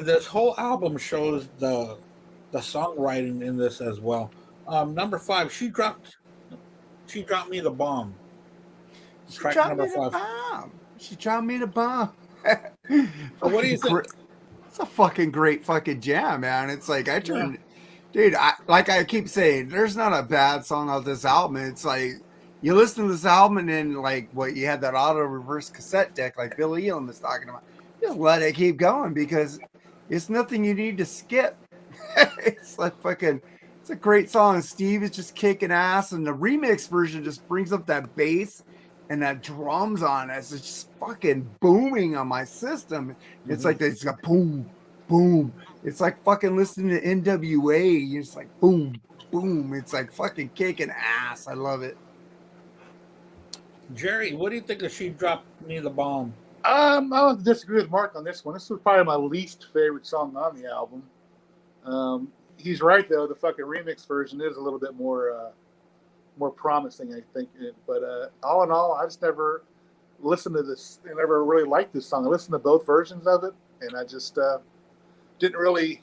this whole album shows the songwriting in this as well. Number 5, she dropped me the bomb. She dropped me the bomb. What do you think? It's a fucking great fucking jam, man. It's like dude, like I keep saying, there's not a bad song on this album. It's like you listen to this album and then like what you had that auto reverse cassette deck like Billy Elam was talking about. Just let it keep going because it's nothing you need to skip. It's like fucking. It's a great song. Steve is just kicking ass, and the remix version just brings up that bass and that drums on it. It's just fucking booming on my system. It's like it's got boom, boom. It's like fucking listening to NWA. It's like boom, boom. It's like fucking kicking ass. I love it. Jerry, what do you think of She Dropped Me the Bomb? I don't disagree with Mark on this one. This was probably my least favorite song on the album. He's right though. The fucking remix version is a little bit more promising, I think. But all in all, I just never listened to this. I never really liked this song. I listened to both versions of it, and I just didn't really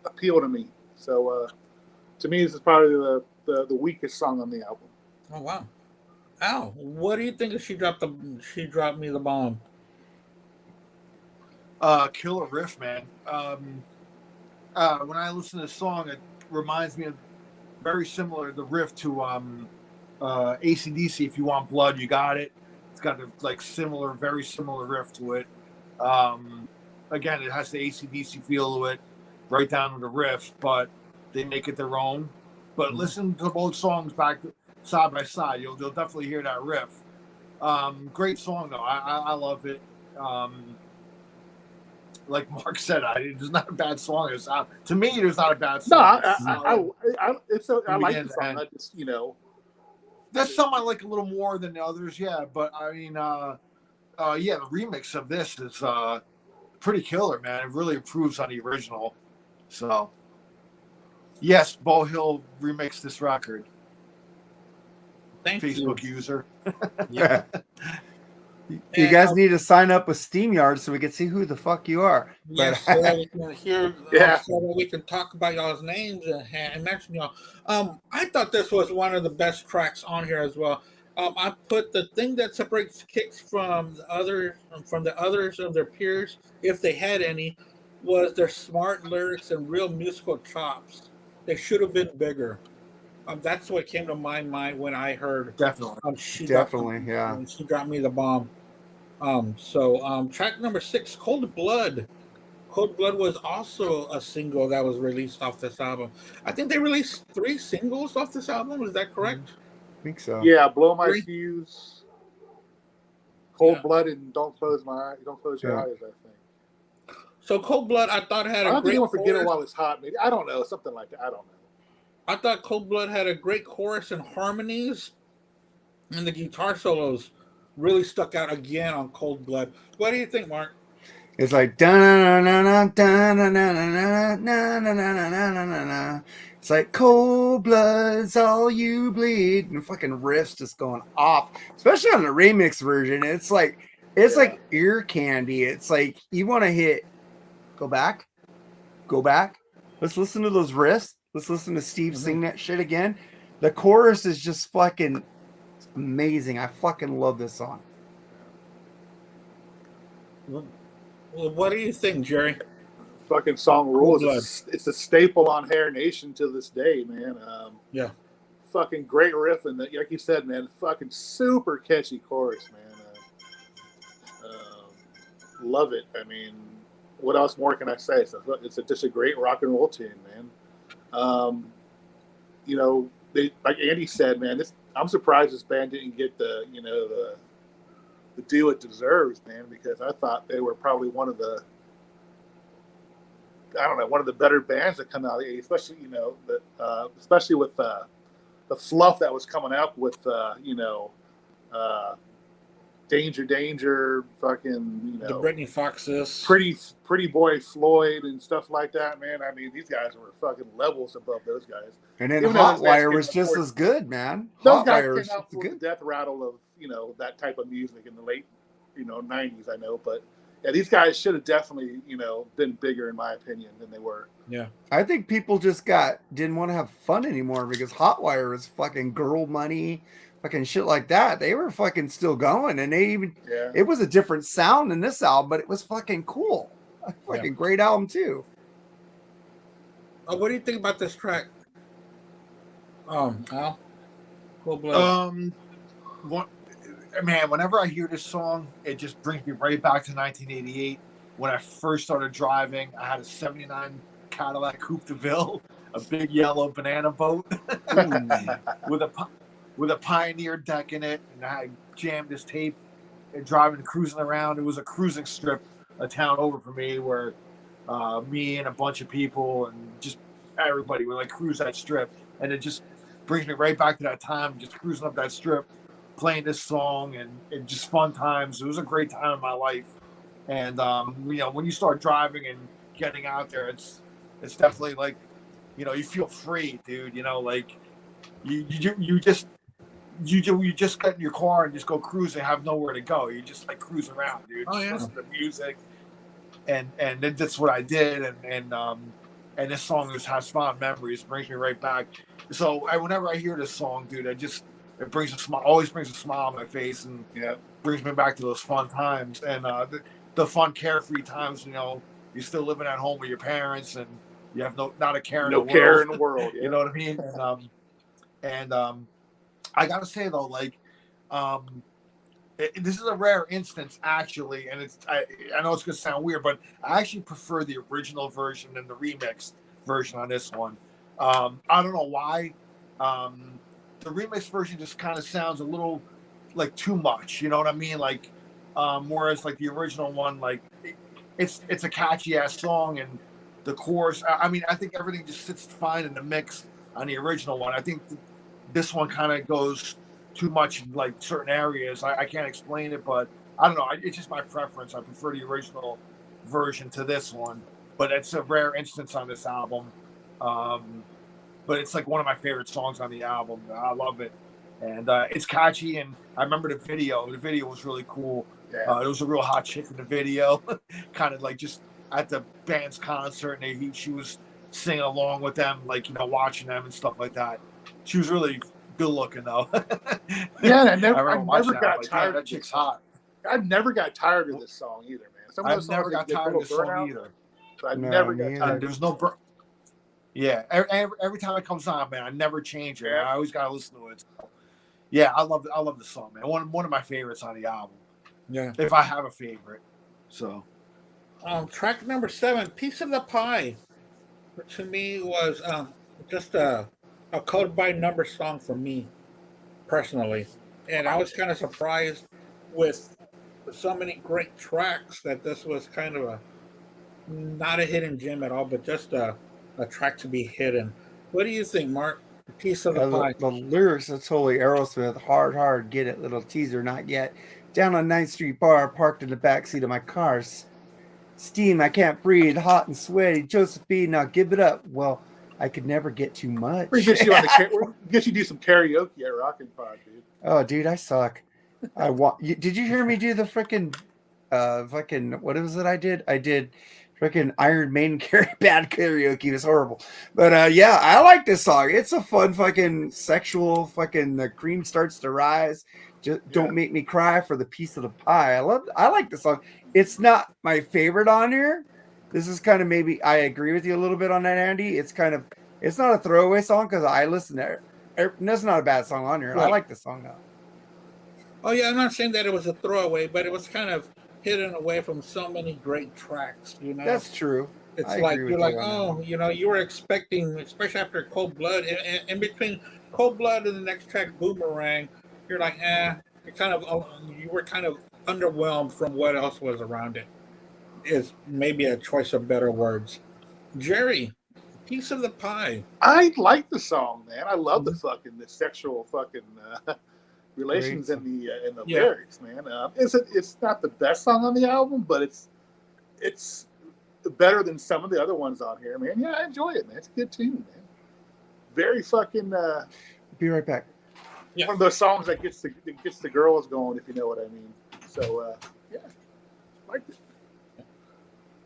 appeal to me. So to me, this is probably the weakest song on the album. Oh wow. Al, what do you think of She Dropped Me the Bomb? Killer riff, man. When I listen to the song, it reminds me of very similar the riff to AC/DC. If you want blood, you got it. It's got a very similar riff to it. Again, it has the AC/DC feel to it, right down to the riff, but they make it their own. But listen to both songs side by side. You'll definitely hear that riff. Great song though. I love it. Like Mark said, it's not a bad song. To me, there's not a bad song. No, I like the song. I just, there's some I like a little more than the others, yeah. But I mean, the remix of this is pretty killer, man. It really improves on the original. So, yes, Bo Hill remixed this record. Thank Facebook you. user. Yeah. You guys need to sign up with SteamYard so we can see who the fuck you are. Yes, so that we can hear, so that we can talk about y'all's names and mention y'all. I thought this was one of the best tracks on here as well. I put the thing that separates KIX from the others of their peers, if they had any, was their smart lyrics and real musical chops. They should have been bigger. That's what came to my mind when I heard Definitely. She Dropped Me the Bomb. Track number 6, Cold Blood. Cold Blood was also a single that was released off this album. I think they released 3 singles off this album. Is that correct? I think so. Yeah, Blow My Fuse, Cold Blood, and Don't Close Your Eyes, I think. So Cold Blood, I thought had I a don't think great anyone forget it chorus. while it's hot. Maybe I don't know, something like that. I don't know. I thought Cold Blood had a great chorus and harmonies, and the guitar solos really stuck out again on Cold Blood. What do you think, Mark? It's like it's like cold blood's all you bleed, and the fucking riffs just going off, especially on the remix version. It's like ear candy. It's like you want to hit go back. Let's listen to those riffs. Let's listen to Steve sing that shit again. The chorus is just fucking amazing. I fucking love this song. Well, what do you think, Jerry? Fucking song rules. It's a staple on Hair Nation to this day, man. Yeah. Fucking great riff, and like you said, man, fucking super catchy chorus, man. Love it. I mean, what else more can I say? It's just a great rock and roll tune, man. Like Andy said, man, I'm surprised this band didn't get the due it deserves, man, because I thought they were probably one of the better bands that come out of the 80s, especially with the fluff that was coming up with Danger, fucking, the Britney Foxes, Pretty Boy Floyd and stuff like that, man. I mean, these guys were fucking levels above those guys. And then Hotwire was just as good, man. Those guys came out for the death rattle of that type of music in the late 90s, I know, but yeah, these guys should have definitely been bigger in my opinion than they were. Yeah, I think people just didn't want to have fun anymore because Hotwire was fucking Girl Money, fucking shit like that. They were fucking still going, and it was a different sound than this album, but it was fucking cool. A fucking great album too. What do you think about this track? Al? Cold Blood. Man, whenever I hear this song, it just brings me right back to 1988 when I first started driving. I had a '79 Cadillac Coupe de Ville, a big yellow banana boat with a Pioneer deck in it, and I jammed this tape and cruising around. It was a cruising strip, a town over from me, where me and a bunch of people and just everybody would cruise that strip, and it just brings me right back to that time, just cruising up that strip, playing this song and just fun times. It was a great time in my life. And when you start driving and getting out there, it's definitely like, you feel free, dude. Like you just get in your car and just go cruising, have nowhere to go. You just like cruise around, dude. Oh, Just yeah. listen to music, and then that's what I did. And this song just has fond memories, brings me right back. So whenever I hear this song, dude, it brings a smile, always brings a smile on my face, and brings me back to those fun times and the fun carefree times. You're still living at home with your parents, and you have not a care in the world. No care in the world. Yeah. You know what I mean? And I gotta say though, like, this is a rare instance actually, and I know it's gonna sound weird, but I actually prefer the original version than the remixed version on this one. I don't know why. The remixed version just kind of sounds a little like too much. You know what I mean? Like, whereas like the original one, like it's a catchy ass song, and the chorus. I mean, I think everything just sits fine in the mix on the original one. I think this one kind of goes too much in like certain areas. I can't explain it, but I don't know. It's just my preference. I prefer the original version to this one, but it's a rare instance on this album. But it's like one of my favorite songs on the album. I love it, and it's catchy. And I remember the video. The video was really cool. There was a real hot chick in the video, kind of like just at the band's concert, and she was singing along with them, like watching them and stuff like that. She was really good looking though. Yeah, and I never got like, tired. That chick's hot. I never got tired of this song either, man. Some of those I've never songs got tired of this song burnout, either. but I never got tired. There's no yeah. Every time it comes on, man, I never change it. Yeah. I always gotta listen to it. So, yeah, I love the song, man. One of my favorites on the album. Yeah. If I have a favorite. So. Track number 7, "Piece of the Pie," to me was just a code by number song for me personally, and I was kind of surprised with so many great tracks that this was kind of not a hidden gem at all, but just a track to be hidden. What do you think, Mark? "Piece of the Pie." The lyrics are totally Aerosmith. Hard, get it, little teaser, not yet. Down on 9th Street bar, parked in the backseat of my car. Steam, I can't breathe, hot and sweaty. Josephine, now give it up. Well, I could never get too much. We get you on the get you do some karaoke at Rockin' Pod, dude. Oh, dude, I suck. Did you hear me do the freaking what was it I did? I did freaking Iron Maiden bad karaoke. It was horrible. But yeah, I like this song. It's a fun fucking sexual fucking the cream starts to rise. Just don't make me cry for the piece of the pie. I like this song. It's not my favorite on here. This is kind of maybe I agree with you a little bit on that, Andy. It's not a throwaway song because I listen to it. That's not a bad song on here. Right. I like this song though. Oh yeah, I'm not saying that it was a throwaway, but it was kind of hidden away from so many great tracks. That's true. It's like you're like, you were expecting, especially after Cold Blood, in between Cold Blood and the next track, Boomerang. You're like, you were kind of underwhelmed from what else was around it. Is maybe a choice of better words. Jerry, "Piece of the Pie." I like the song, man. I love the sexual relations in the lyrics, man. It's not the best song on the album, but it's better than some of the other ones on here, man. Yeah, I enjoy it, man. It's a good tune, man. Very fucking. Be right back. Yeah. One of those songs that gets the girls going, if you know what I mean. So yeah, liked it.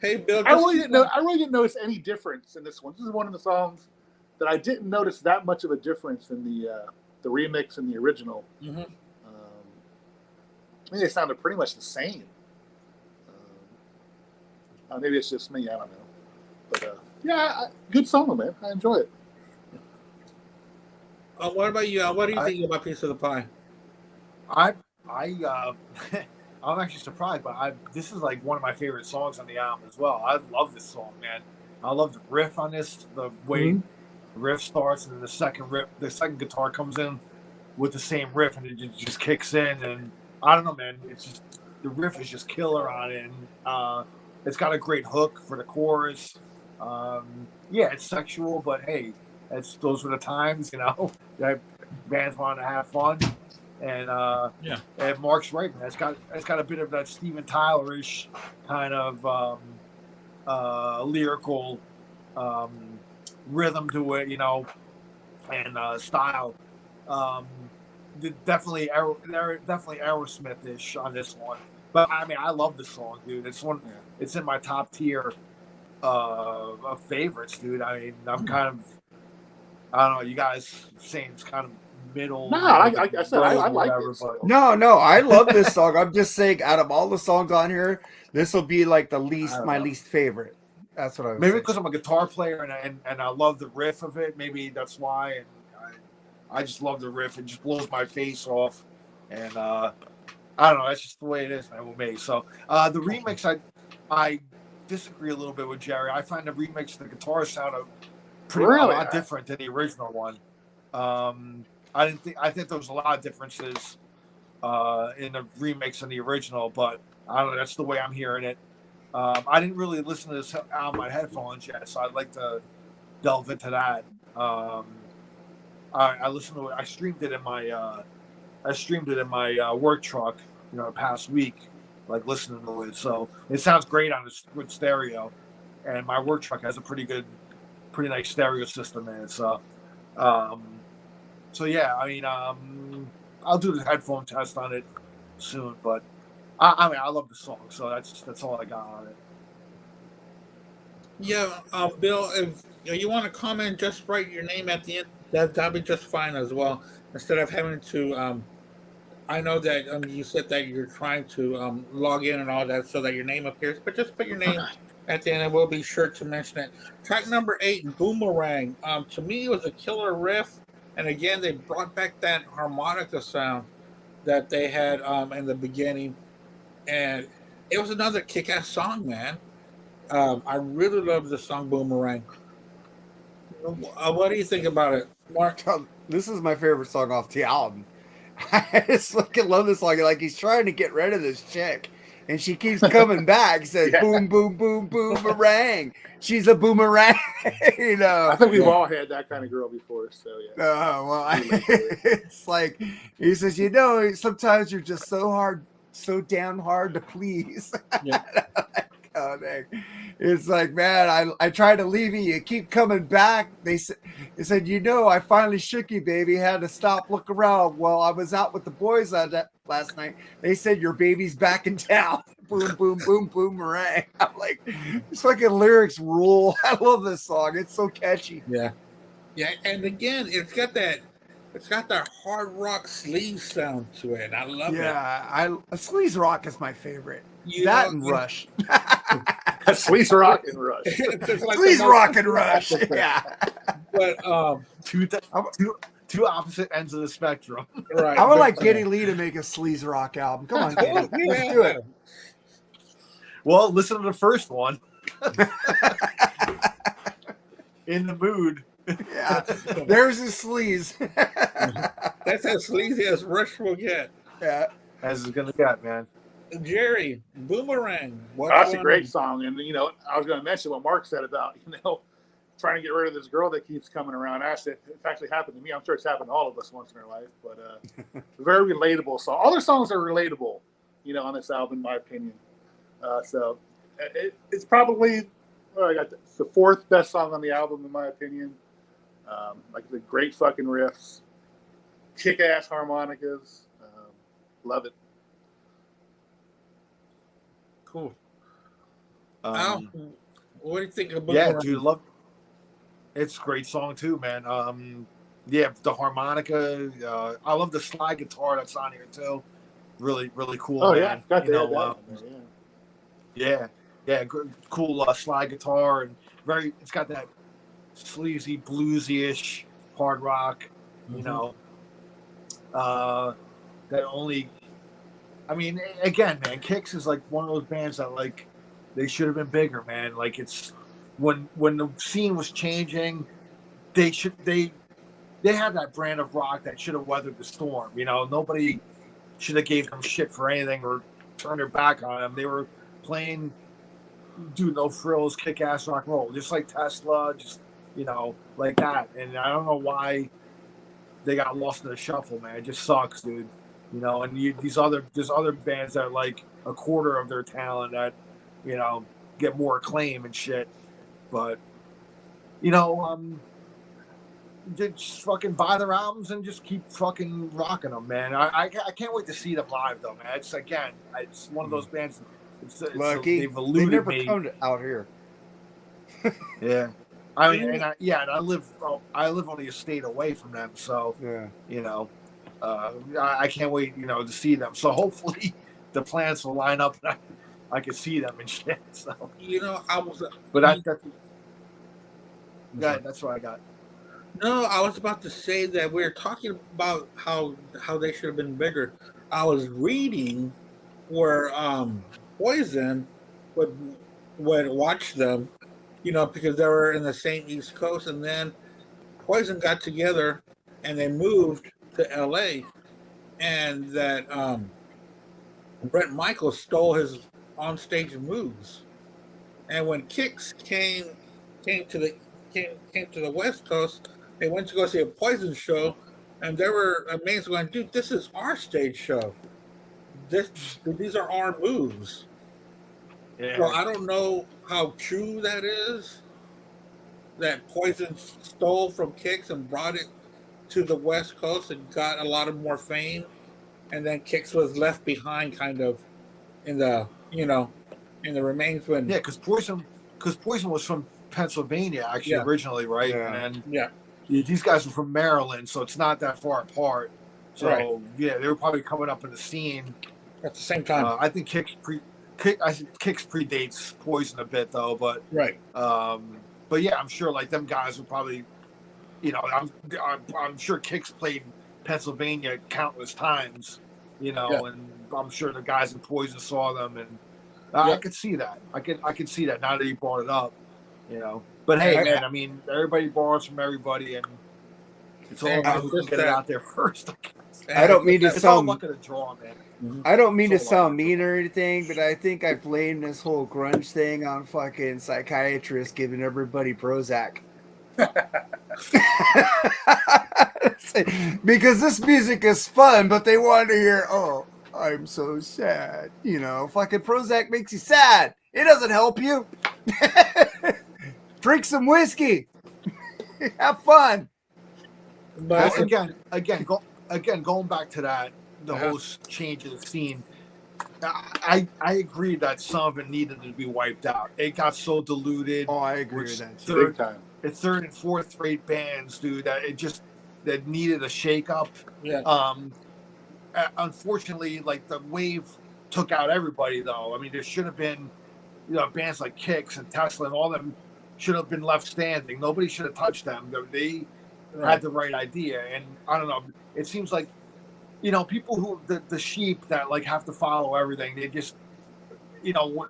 Hey, Bill. I really didn't notice any difference in this one. This is one of the songs that I didn't notice that much of a difference in the remix and the original. Mm-hmm. I mean, they sounded pretty much the same. Maybe it's just me. I don't know. But yeah, good song, man. I enjoy it. What about you? What do you think about "Piece of the Pie"? I'm actually surprised, but this is like one of my favorite songs on the album as well. I love this song, man. I love the riff on this, the way the riff starts, and then the second guitar comes in with the same riff, and it just kicks in, and I don't know, man. It's just the riff is just killer on it, and it's got a great hook for the chorus. Yeah, it's sexual, but hey, those were the times, Bands wanted to have fun, And Yeah. and Mark's right, man. It's got a bit of that Steven Tyler-ish kind of lyrical rhythm to it, and style. Um, definitely Aerosmith-ish on this one. But I mean, I love the song, dude. It's in my top tier of favorites, dude. I mean, I'm kind of, I don't know. You guys saying it's kind of middle. No, I said I like whatever, it. but No, I love this song. I'm just saying, out of all the songs on here, this will be like my least favorite. That's what I was maybe saying. because I'm a guitar player and I love the riff of it. Maybe that's why. And I just love the riff. It just blows my face off. And I don't know. That's just the way it is, man, with me. So the remix, I disagree a little bit with Jerry. I find the remix, the guitar sound a lot different than the original one. I think there was a lot of differences in the remix and the original, but I don't know. That's the way I'm hearing it. I didn't really listen to this album on headphones yet, so I'd like to delve into that. I listened to it. I streamed it in my work truck, past week, like listening to it. So it sounds great on this with stereo, and my work truck has a pretty nice stereo system in it. So, yeah, I mean, I'll do the headphone test on it soon, but I mean, I love the song, so that's all I got on it. Yeah, Bill, if you want to comment, just write your name at the end. That'll be just fine as well. Instead of having to, I know that you said that you're trying to log in and all that so that your name appears, but just put your name at the end, and we'll be sure to mention it. Track number 8, Boomerang. To me, it was a killer riff, and again, they brought back that harmonica sound that they had in the beginning, and it was another kick-ass song, man. I really love the song Boomerang. What do you think about it, Mark? This is my favorite song off the album. I just fucking love this song. Like, he's trying to get rid of this chick, and she keeps coming back. He says, boom, boom, boom, boomerang. She's a boomerang. I think we've all had that kind of girl before. So yeah. It's like, he says, sometimes you're just so damn hard to please. Yeah. Oh, dang. It's like, man, I tried to leave you keep coming back. They said, I finally shook you, baby. Had to stop, look around. Well, I was out with the boys last night. They said your baby's back in town. Boom, boom, boom, boomerang. I'm like, this fucking lyrics rule. I love this song. It's so catchy. Yeah, and again, it's got that hard rock sleaze sound to it. I love it. Yeah, sleaze rock is my favorite. And Rush. Sleaze rock and Rush. Sleaze rock and Rush. Yeah. But two opposite ends of the spectrum. Right. I would like Geddy Lee to make a sleaze rock album. Come on, Geddy. Let's do it. Well, listen to the first one. In the mood. Yeah. There's his sleaze. That's as sleazy as Rush will get. Yeah. As it's gonna get, man. Jerry, Boomerang. That's a great song. And, I was going to mention what Mark said about, trying to get rid of this girl that keeps coming around. Actually, it's actually happened to me. I'm sure it's happened to all of us once in our life. But very relatable song. All their songs are relatable, on this album, in my opinion. So it's probably it's the 4th best song on the album, in my opinion. Like the great fucking riffs, kick-ass harmonicas. Love it. Cool. Al, what do you think about? Yeah, dude, love. It's a great song too, man. Yeah, the harmonica. I love the slide guitar that's on here too. Really, really cool. Oh man. yeah, got that. Yeah, cool slide guitar and it's got that sleazy bluesy-ish hard rock. That only. I mean, again, man, KIX is like one of those bands that like they should have been bigger, man. Like it's when the scene was changing, they had that brand of rock that should have weathered the storm. Nobody should have gave them shit for anything or turned their back on them. They were playing, dude, no frills, kick-ass rock and roll, just like Tesla, just like that. And I don't know why they got lost in the shuffle, man. It just sucks, dude. you know, and there's other bands that are like a quarter of their talent that, you know, get more acclaim and shit. But, you know, just fucking buy their albums and just keep fucking rocking them, man. I can't wait to see them live, though, man. It's one of those bands. Lucky they've they eluded never me. come out here. Yeah, I mean, and I live only a state away from them, so Yeah. you know, I can't wait, you know, to see them. So hopefully the plans will line up and I can see them and shit. So You know, that's what I got. No, I was about to say that we were talking about how they should have been bigger. I was reading where Poison would watch them, you know, because they were in the same East Coast, and then Poison got together and they moved to L.A. and that Brett Michaels stole his onstage moves, and when KIX came to the West Coast, they went to go see a Poison show, and they were amazed, going, "Dude, this is our stage show. These are our moves." Yeah. So I don't know how true that is. That Poison stole from KIX and brought it to the West Coast and got a lot of more fame, and then KIX was left behind, kind of in the remains when because Poison was from Pennsylvania actually originally, right? Yeah. And yeah. these guys are from Maryland, so it's not that far apart. So Right. yeah, they were probably coming up in the scene At the same time, I think KIX predates Poison a bit though, but right? But yeah, I'm sure like them guys would probably, you know, I'm sure KIX played Pennsylvania countless times, you know, and I'm sure the guys in Poison saw them, and I could see that. I could see that now that you brought it up, you know. But hey, man, I mean, everybody borrows from everybody, and it's all about who can get it out there first. I don't mean to it's all sound. luck of the draw, man. I don't mean to sound mean or anything, but I think I blame this whole grunge thing on fucking psychiatrists giving everybody Prozac. Because this music is fun, but they want to hear, "Oh, I'm so sad." You know, fucking Prozac makes you sad. It doesn't help you. Drink some whiskey. Have fun. But Again, going back to that, the whole change of the scene. I agree that some of it needed to be wiped out. It got so diluted. Oh, I agree with that too. Big time. It's third and fourth rate bands, dude. That needed a shake up. Yeah. Unfortunately, like the wave took out everybody, though. I mean, there should have been, you know, bands like KIX and Tesla and all them should have been left standing. Nobody should have touched them. They had the right idea, and I don't know. It seems like, you know, people who the sheep that like have to follow everything. They just, you know,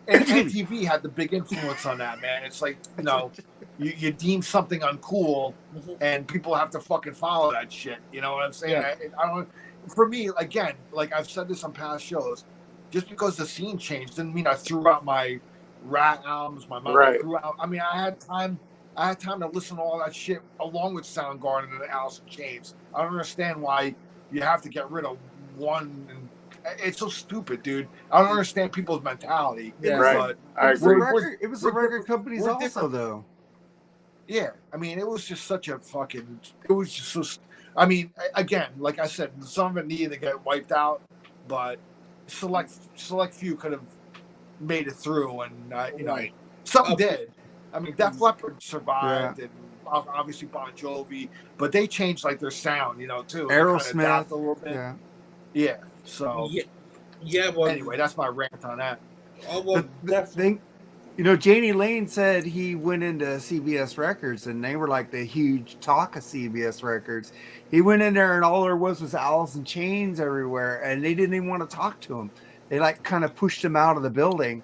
and MTV had the big influence on that, man. It's like, you know, you deem something uncool, and people have to fucking follow that shit. You know what I'm saying? Yeah. I don't. For me, again, like I've said this on past shows, just because the scene changed didn't mean I threw out my Rat albums, my Motley Crue album. I mean, I had time to listen to all that shit along with Soundgarden and Alice in Chains. I don't understand why you have to get rid of one. And it's so stupid, dude. I don't understand people's mentality. Yeah. Right. But I agree. It was the record companies also, though. yeah, I mean, it was just such a fucking. It was just so. I mean, again, like I said, some of it needed to get wiped out, but select few could have made it through, and you know, some did. I mean, Def Leppard survived, and obviously Bon Jovi, but they changed like their sound, you know, too. Aerosmith a little bit. Yeah. So Well, anyway, that's my rant on that. Oh, well, The thing, you know, Janie Lane said he went into CBS Records, and they were like the huge talk of CBS Records. He went in there, and all there was Alice in Chains everywhere, and they didn't even want to talk to him. They like kind of pushed him out of the building.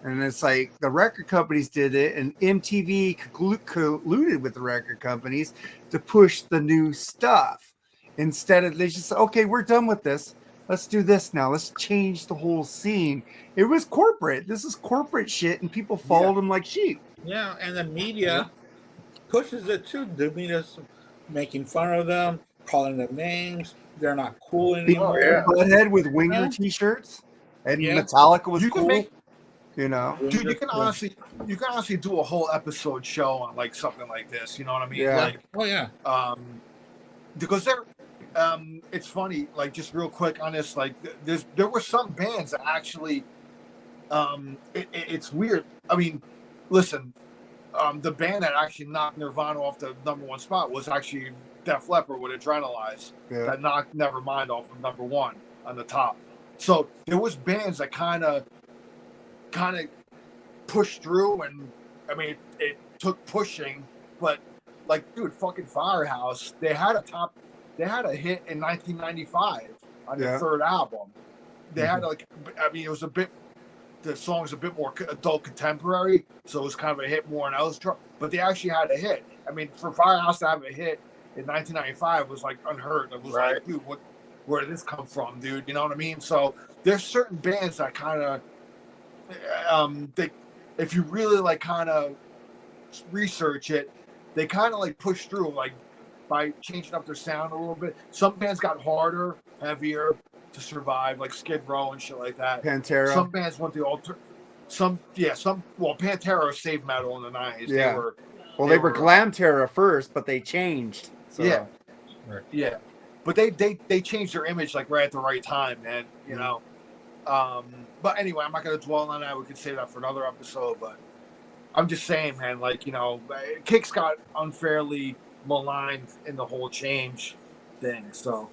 And it's like the record companies did it, and MTV colluded with the record companies to push the new stuff. Instead of, they just said, "Okay, we're done with this. Let's do this now. Let's change the whole scene." It was corporate. This is corporate shit, and people followed them like sheep. Yeah, and the media pushes it too. The media's making fun of them, calling them names. They're not cool Big anymore. yeah. Butthead with Winger Yeah. T-shirts, and Yeah. Metallica was You can cool. make- You know, Dude, you can honestly do a whole episode show on like something like this. You know what I mean? Yeah. Like, Oh yeah. because it's funny. Like, just real quick on this, like, there were some bands that actually, it's weird. I mean, listen, the band that actually knocked Nirvana off the #1 spot was actually Def Leppard with Adrenalize. Yeah. That knocked Nevermind off of #1 on the top. So there was bands that kind of pushed through, and I mean it took pushing, but like, dude, fucking Firehouse, they had a hit in 1995 on their third album. They had like, I mean, it was the song was a bit more adult contemporary, so it was kind of a hit more on Ellis Truck, but they actually had a hit. I mean, for Firehouse to have a hit in 1995 was like unheard. It was like, dude, where did this come from, dude? You know what I mean? So there's certain bands that kind of, if you really like kind of research it, they kind of like push through, like by changing up their sound a little bit. Some bands got harder, heavier to survive, like Skid Row and shit like that. Pantera. Some bands went the well, Pantera saved metal in the 90s. Yeah. They were Glam Terror first, but they changed. So. Yeah. Yeah. But they changed their image like right at the right time, man. You know. But anyway, I'm not gonna dwell on that. We could save that for another episode, but I'm just saying, man, like, you know, KIX got unfairly maligned in the whole change thing. So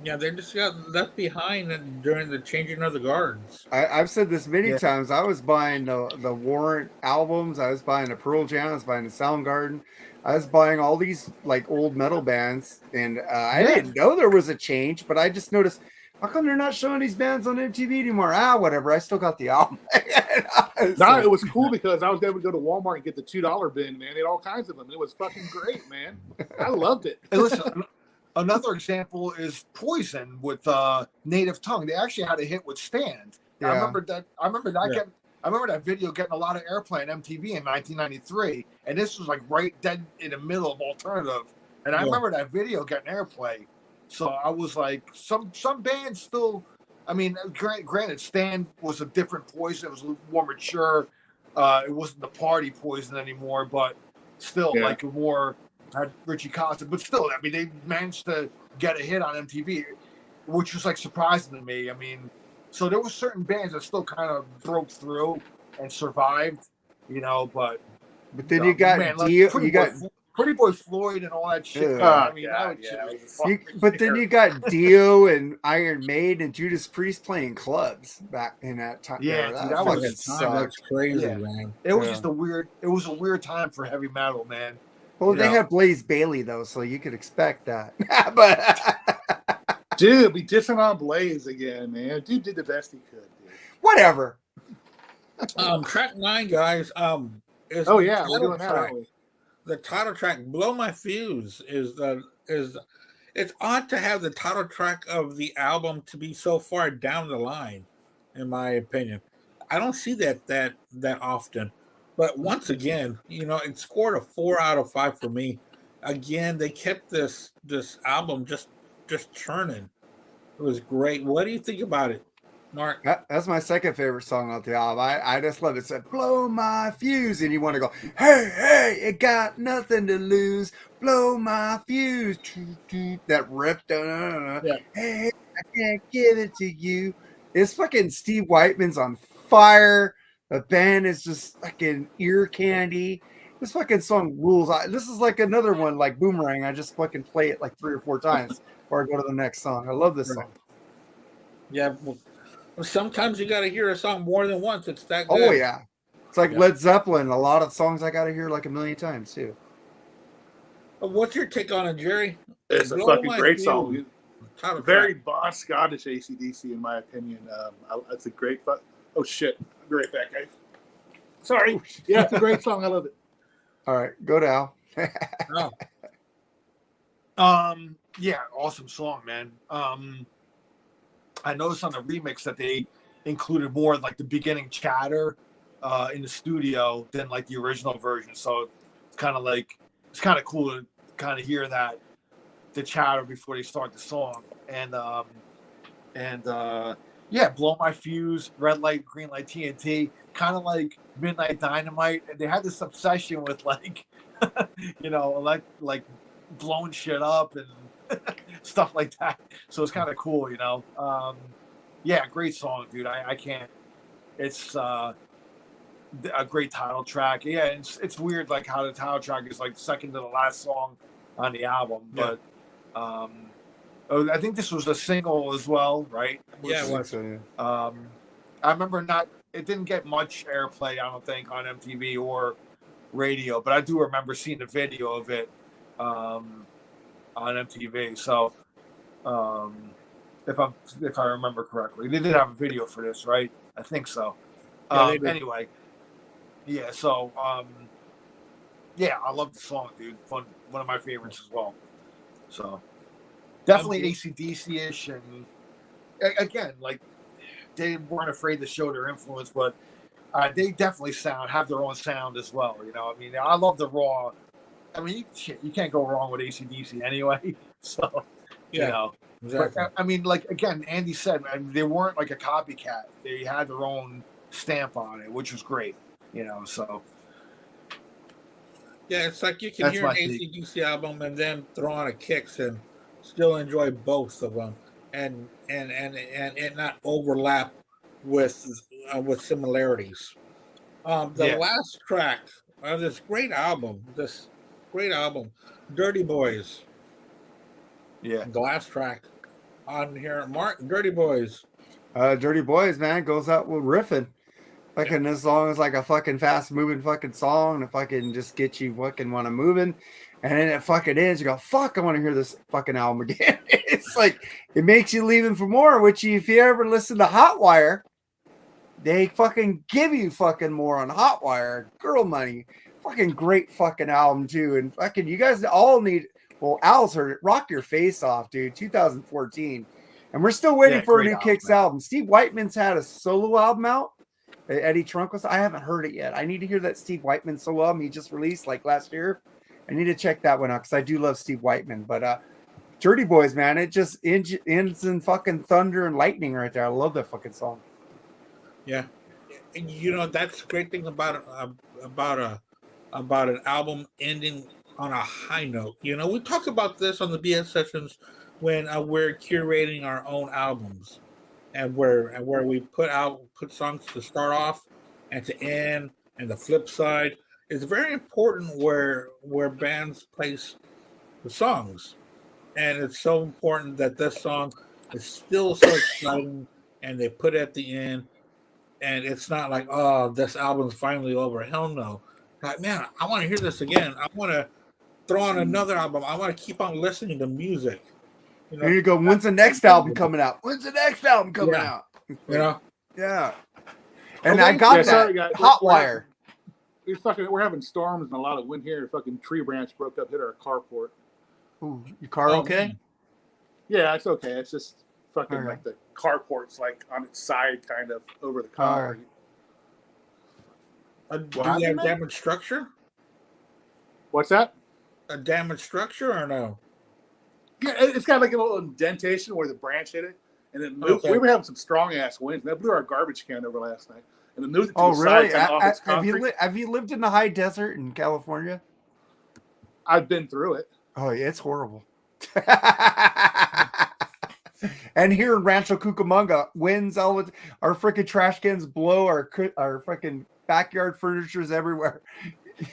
Yeah, they just got left behind during the changing of the guards. I've said this many times. I was buying the Warrant albums. I was buying the Pearl Jam. I was buying the Soundgarden. I was buying all these like old metal bands, and I didn't know there was a change, but I just noticed, how come they're not showing these bands on MTV anymore? Whatever. I still got the album. No, it was cool because I was able to go to Walmart and get the $2 bin, man. They had all kinds of them. It was fucking great, man. I loved it. Hey, listen, another example is Poison with Native Tongue. They actually had a hit with Stand. Yeah. I remember that video getting a lot of airplay on MTV in 1993, and this was like right dead in the middle of alternative. And I remember that video getting airplay. So I was like, some bands still. I mean, granted, Stand was a different Poison. It was a little more mature. It wasn't the party Poison anymore, but still like a more had Richie Costa. But still, I mean, they managed to get a hit on MTV, which was like surprising to me. I mean, so there were certain bands that still kind of broke through and survived, you know. But then you got Pretty Boy Floyd and all that shit. I mean, but then you got Dio and Iron Maiden and Judas Priest playing clubs back in that time. Yeah, That's crazy, man. It was just a weird time for heavy metal, man. Well, they had Blaze Bayley though, so you could expect that. But dude, we dissing on Blaze again, man. Dude did the best he could. Dude. Whatever. Track 9, guys. Is we're doing that, aren't we? The title track, "Blow My Fuse," is it's odd to have the title track of the album to be so far down the line, in my opinion. I don't see that often. But once again, you know, it scored a 4 out of 5 for me. Again, they kept this album just churning. It was great. What do you think about it, Mark? That's my second favorite song on the album. I just love it. It said, "Blow my fuse," and you want to go, hey, it got nothing to lose. Blow my fuse. That riff. Hey, I can't give it to you. It's fucking Steve Whiteman's on fire. The band is just fucking ear candy. This fucking song rules. This is like another one, like Boomerang. I just fucking play it like 3 or 4 times before I go to the next song. I love this song. Yeah. Sometimes you got to hear a song more than once. It's that good. Oh, yeah. It's like Led Zeppelin. A lot of songs I got to hear like a million times, too. What's your take on it, Jerry? It's a fucking great song. Very Bon Scottish AC/DC, in my opinion. It's a great... Oh, shit. I'll be right back, guys. Sorry. Yeah, it's a great song. I love it. All right. Go to Al. Yeah, awesome song, man. I noticed on the remix that they included more like the beginning chatter in the studio than like the original version. So it's kind of cool to kind of hear that the chatter before they start the song, and yeah, Blow My Fuse, Red Light, Green Light, TNT, kind of like Midnight Dynamite, and they had this obsession with like, like blowing shit up and stuff like that. So it's kind of cool, yeah, great song, dude. I can't. It's a great title track. Yeah, it's weird like how the title track is like second to the last song on the album, but I think this was a single as well, right? Yeah, it was. So, I remember it didn't get much airplay, I don't think, on MTV or radio, but I do remember seeing the video of it on MTV. So if I remember correctly, they did have a video for this, right? I think so. Yeah, anyway, yeah. So yeah, I love the song, dude. One of my favorites as well. So definitely AC/DC-ish, and again, like they weren't afraid to show their influence, but they definitely have their own sound as well. I mean, I love the raw. I mean, you can't go wrong with AC/DC anyway. So exactly. But, I mean, like again, Andy said, they weren't like a copycat. They had their own stamp on it, which was great. So. Yeah, it's like you can hear an AC/DC album and then throw on a KIX and still enjoy both of them, and not overlap with similarities. The last track of this great album, Dirty Boys. Yeah, the last track on here, Martin, Dirty Boys. Dirty Boys, man, goes out with riffing. Fucking this song is like a fucking fast moving fucking song. If I can just get you fucking want to moving, and then it fucking ends, you go, fuck, I want to hear this fucking album again. It's like it makes you leaving for more. Which if you ever listen to Hotwire, they fucking give you fucking more on Hotwire. Girl Money, fucking great fucking album too. And fucking you guys all need. Well, Al's heard it. Rock Your Face Off, dude. 2014, and we're still waiting for a new KIX album. Steve Whiteman's had a solo album out. Eddie Trunk was. I haven't heard it yet. I need to hear that Steve Whiteman solo album he just released like last year. I need to check that one out because I do love Steve Whiteman. But Dirty Boys, man, it just ends in fucking thunder and lightning right there. I love that fucking song. Yeah, and that's the great thing about an album ending on a high note. We talk about this on the BS sessions when we're curating our own albums. And where we put songs to start off and to end, and the flip side. It's very important where bands place the songs, and it's so important that this song is still so exciting, and they put it at the end, and it's not like, oh, this album's finally over. Hell no! Like, man, I want to hear this again. I want to throw on another album. I want to keep on listening to music. Here you go. When's the next album coming out? When's the next album coming out? Yeah. And I got that Hotwire. We're having storms and a lot of wind here. A fucking tree branch broke up, hit our carport. Ooh, your car okay? Man. Yeah, it's okay. It's just fucking like the carport's like on its side, kind of over the concrete. Do you have damaged structure? What's that? A damaged structure or no? Yeah, it's got like a little indentation where the branch hit it, and it moved. Okay. We were having some strong ass winds. And that blew our garbage can over last night, and it moved it to the side. Off its concrete. Have you lived in the high desert in California? I've been through it. Oh, yeah, it's horrible. And here in Rancho Cucamonga, winds all our freaking trash cans blow, our freaking backyard furniture's everywhere.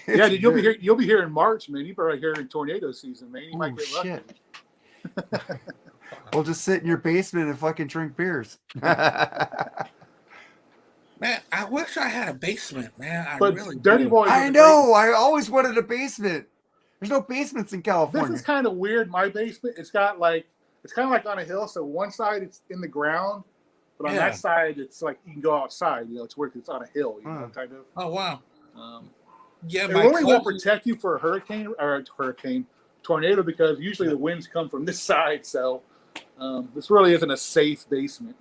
Yeah, dude, you'll be here in March, man. You're probably here in tornado season, man. You might get lucky. Shit. We'll just sit in your basement and fucking drink beers. Man, I wish I had a basement, man. But really Dirty do. Boys. I know. I always wanted a basement. There's no basements in California. This is kind of weird. My basement, it's kind of like on a hill. So one side it's in the ground, but on that side it's like you can go outside. It's where it's on a hill. Kind of. Oh wow. Yeah, it really won't protect you for a hurricane tornado because usually the winds come from this side. So this really isn't a safe basement.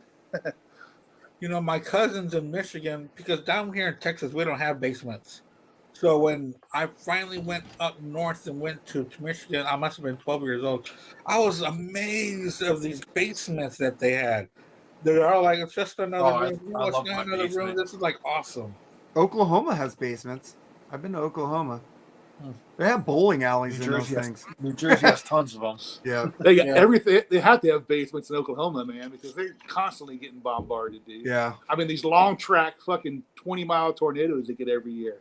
My cousins in Michigan, because down here in Texas we don't have basements, So when I finally went up north and went to Michigan, I must have been 12 years old. I was amazed of these basements that they had. They're all like, it's just another Oh, room. No, I it's love not my another room. basement. This is like awesome. Oklahoma has basements. I've been to Oklahoma. Hmm. They have bowling alleys New in those Jersey, things. New Jersey has tons of them. Yeah, They got Yeah. everything. They have to have basements in Oklahoma, man, because they're constantly getting bombarded, dude. yeah. I mean, these long track fucking 20-mile tornadoes they get every year.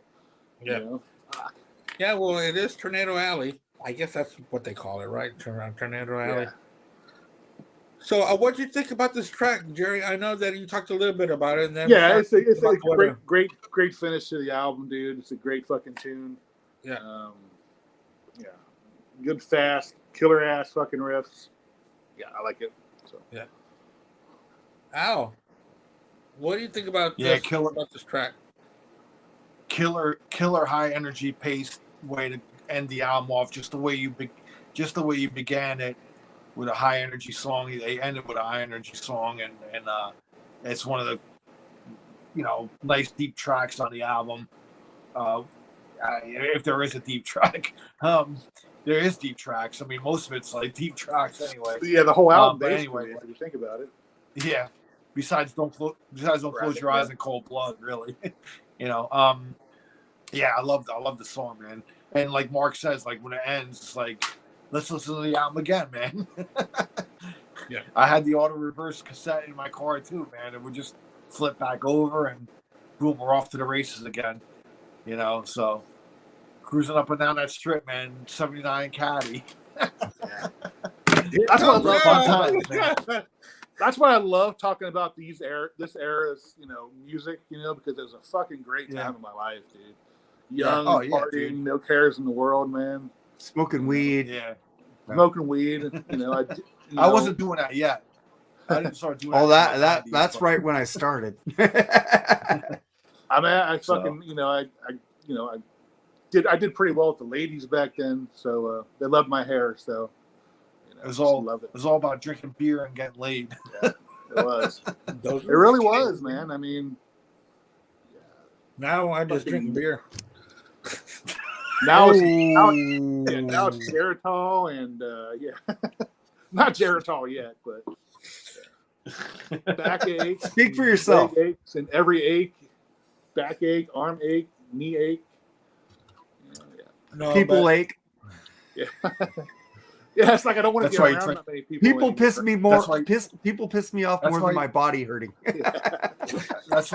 Yeah. You know? Fuck. Yeah, well, it is Tornado Alley. I guess that's what they call it, right? Tornado Alley. Yeah. So, what do you think about this track, Jerry? I know that you talked a little bit about it, and then Yeah, it's a about the weather. great finish to the album, dude. It's a great fucking tune. Yeah. Yeah. Good, fast, killer ass fucking riffs. Yeah, I like it. So. Al, what do you think about Yeah, this track? Killer high energy paced way to end the album off. Just the way you began it with a high energy song. They ended with a high energy song, and it's one of the nice deep tracks on the album. If there is a deep track, there is deep tracks. I mean, most of it's like deep tracks anyway. Yeah, the whole album. But Basically, anyway, if you think about it. Yeah. Besides, don't close your eyes in cold blood. Really, Yeah, I love the song, man. And like Mark says, like when it ends, it's like, let's listen to the album again, man. Yeah. I had the auto reverse cassette in my car too, man. It would just flip back over and boom, we're off to the races again. So cruising up and down that strip, man. 79 Caddy. That's what I love. Fun times, man. That's why I love talking about this era's music, because it was a fucking great time in my life, dude. Young, partying, dude. no cares in the world, man. Smoking weed. Yeah. Smoking weed. I wasn't doing that yet. I didn't start doing Oh, that. that's right when I started. I mean, I fucking, I did pretty well with the ladies back then, so they loved my hair, so it was all love it. It was all about drinking beer and getting laid. Yeah, it was. It really was, man. I mean, now I just drink beer. Now it's Geritol and not Geritol yet, but backache. Speak for yourself. Leg aches and every ache, backache, arm ache, knee ache. No, People ache. Yeah. Yeah, it's like I don't want to That's get why around you that many people. People anymore. piss me more. why- People piss me off that's more why- than my body hurting. That's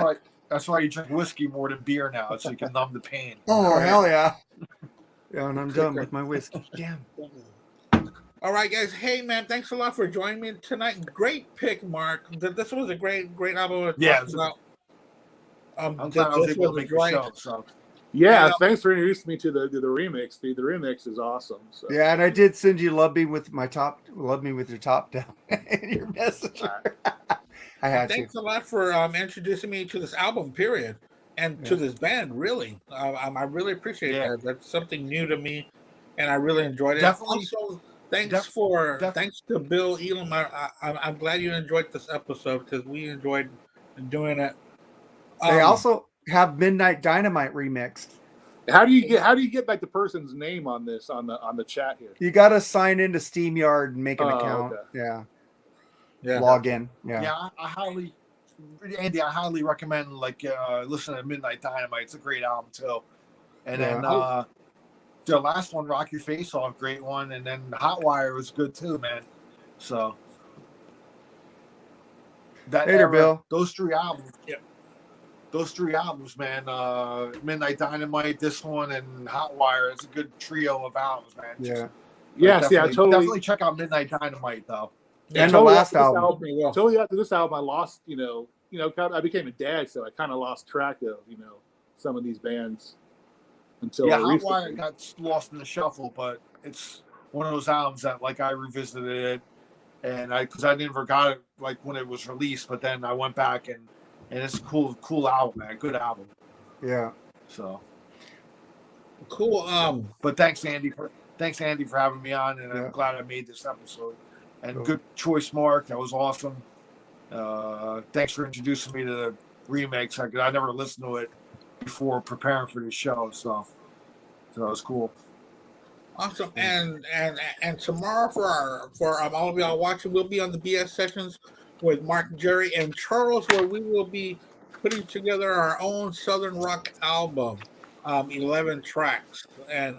why you drink whiskey more than beer now, so you can numb the pain. Oh hell yeah! Yeah, and I'm done with my whiskey. Damn. All right, guys. Hey, man, thanks a lot for joining me tonight. Great pick, Mark. This was a great album. Yeah, I'm I'm glad I was able to make the show. So Yeah, thanks for introducing me to the remix. The remix is awesome. So. Yeah, and I did send you "Love Me with your top down" in your message. I had to. Thanks a lot for introducing me to this album, period, and to this band. Really, I really appreciate that. That's something new to me, and I really enjoyed it. Definitely. Also, thanks to Bill Elam. I'm glad you enjoyed this episode because we enjoyed doing it. They also have Midnight Dynamite remixed. How do you get like the person's name on this on the chat here? You got to sign into SteamYard and make an account. Okay. Yeah. Log in. I highly recommend listening to Midnight Dynamite. It's a great album too. And then the last one, Rock Your Face Off, great one. And then Hotwire was good too, man. So that Hey there, Bill. Those three albums, man. Midnight Dynamite, this one, and Hotwire. It's a good trio of albums, man. Totally check out Midnight Dynamite though. And the last album. Totally after this album, I lost, I became a dad, so I kind of lost track of, some of these bands until recently. Hotwire got lost in the shuffle, but it's one of those albums that I revisited it, and because I never got it when it was released, but then I went back and it's a cool album, man. Good album. Yeah. So cool. But thanks Andy for having me on, and I'm glad I made this episode. And good choice, Mark. That was awesome. Thanks for introducing me to the remix. I never listened to it, before preparing for the show. So that was cool. Awesome. And tomorrow for all of y'all watching, we'll be on the BS sessions with Mark, Jerry, and Charles, where we will be putting together our own Southern rock album, 11 tracks, and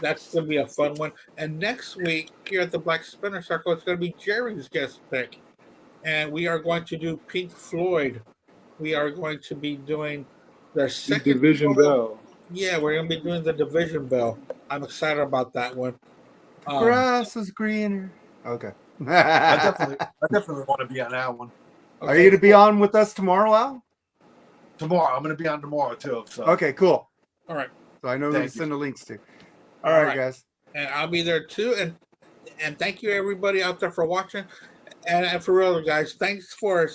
that's going to be a fun one. And next week here at the Black Spinner Circle, it's going to be Jerry's guest pick, and we are going to do Pink Floyd. We are going to be doing their second Division Bell. Yeah, we're going to be doing the Division Bell. I'm excited about that one. Grass is greener. Okay. I definitely want to be on that one. Okay. Are you going to be on with us tomorrow, Al? Tomorrow, I'm going to be on tomorrow too. So Okay, cool. All right. So I know who Thank to you. send the links to. All right, guys. And I'll be there too. And thank you everybody out there for watching. And for real, guys, thanks for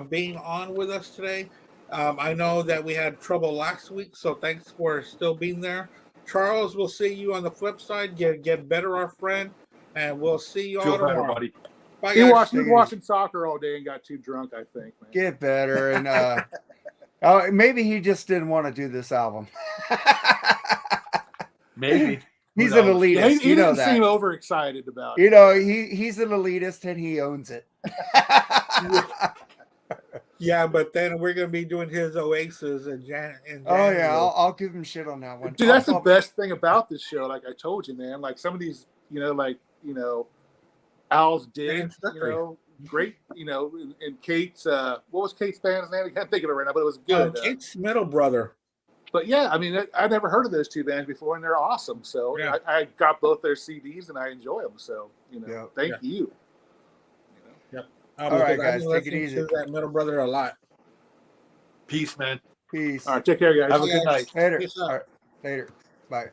being on with us today. I know that we had trouble last week, so thanks for still being there. Charles, we'll see you on the flip side. Get better, our friend, and we'll see you all feel better, tomorrow. buddy. Bye, He guys. was watching soccer all day and got too drunk, I think. Man. Get better. And maybe he just didn't want to do this album. Maybe. He's Who an knows? elitist. Yeah, he you know didn't that. seem overexcited about it. You know, he's an elitist and he owns it. Yeah, but then we're gonna be doing his Oasis in January. Oh yeah, I'll give him shit on that one. Dude, that's the I'll- best thing about this show. Like I told you, man. Like some of these, Al's did, great, and Kate's. What was Kate's band's name? I can't think of it right now, but it was good. Kate's middle brother. But yeah, I mean, I never heard of those two bands before, and they're awesome. So Yeah. I got both their CDs, and I enjoy them. So Yeah. thank you. All right, Because I've guys, been take it listening easy. to that middle brother a lot. Peace, man. Peace. All right, take care, guys. Have a good night. Later. Peace out. All right. Later. Bye.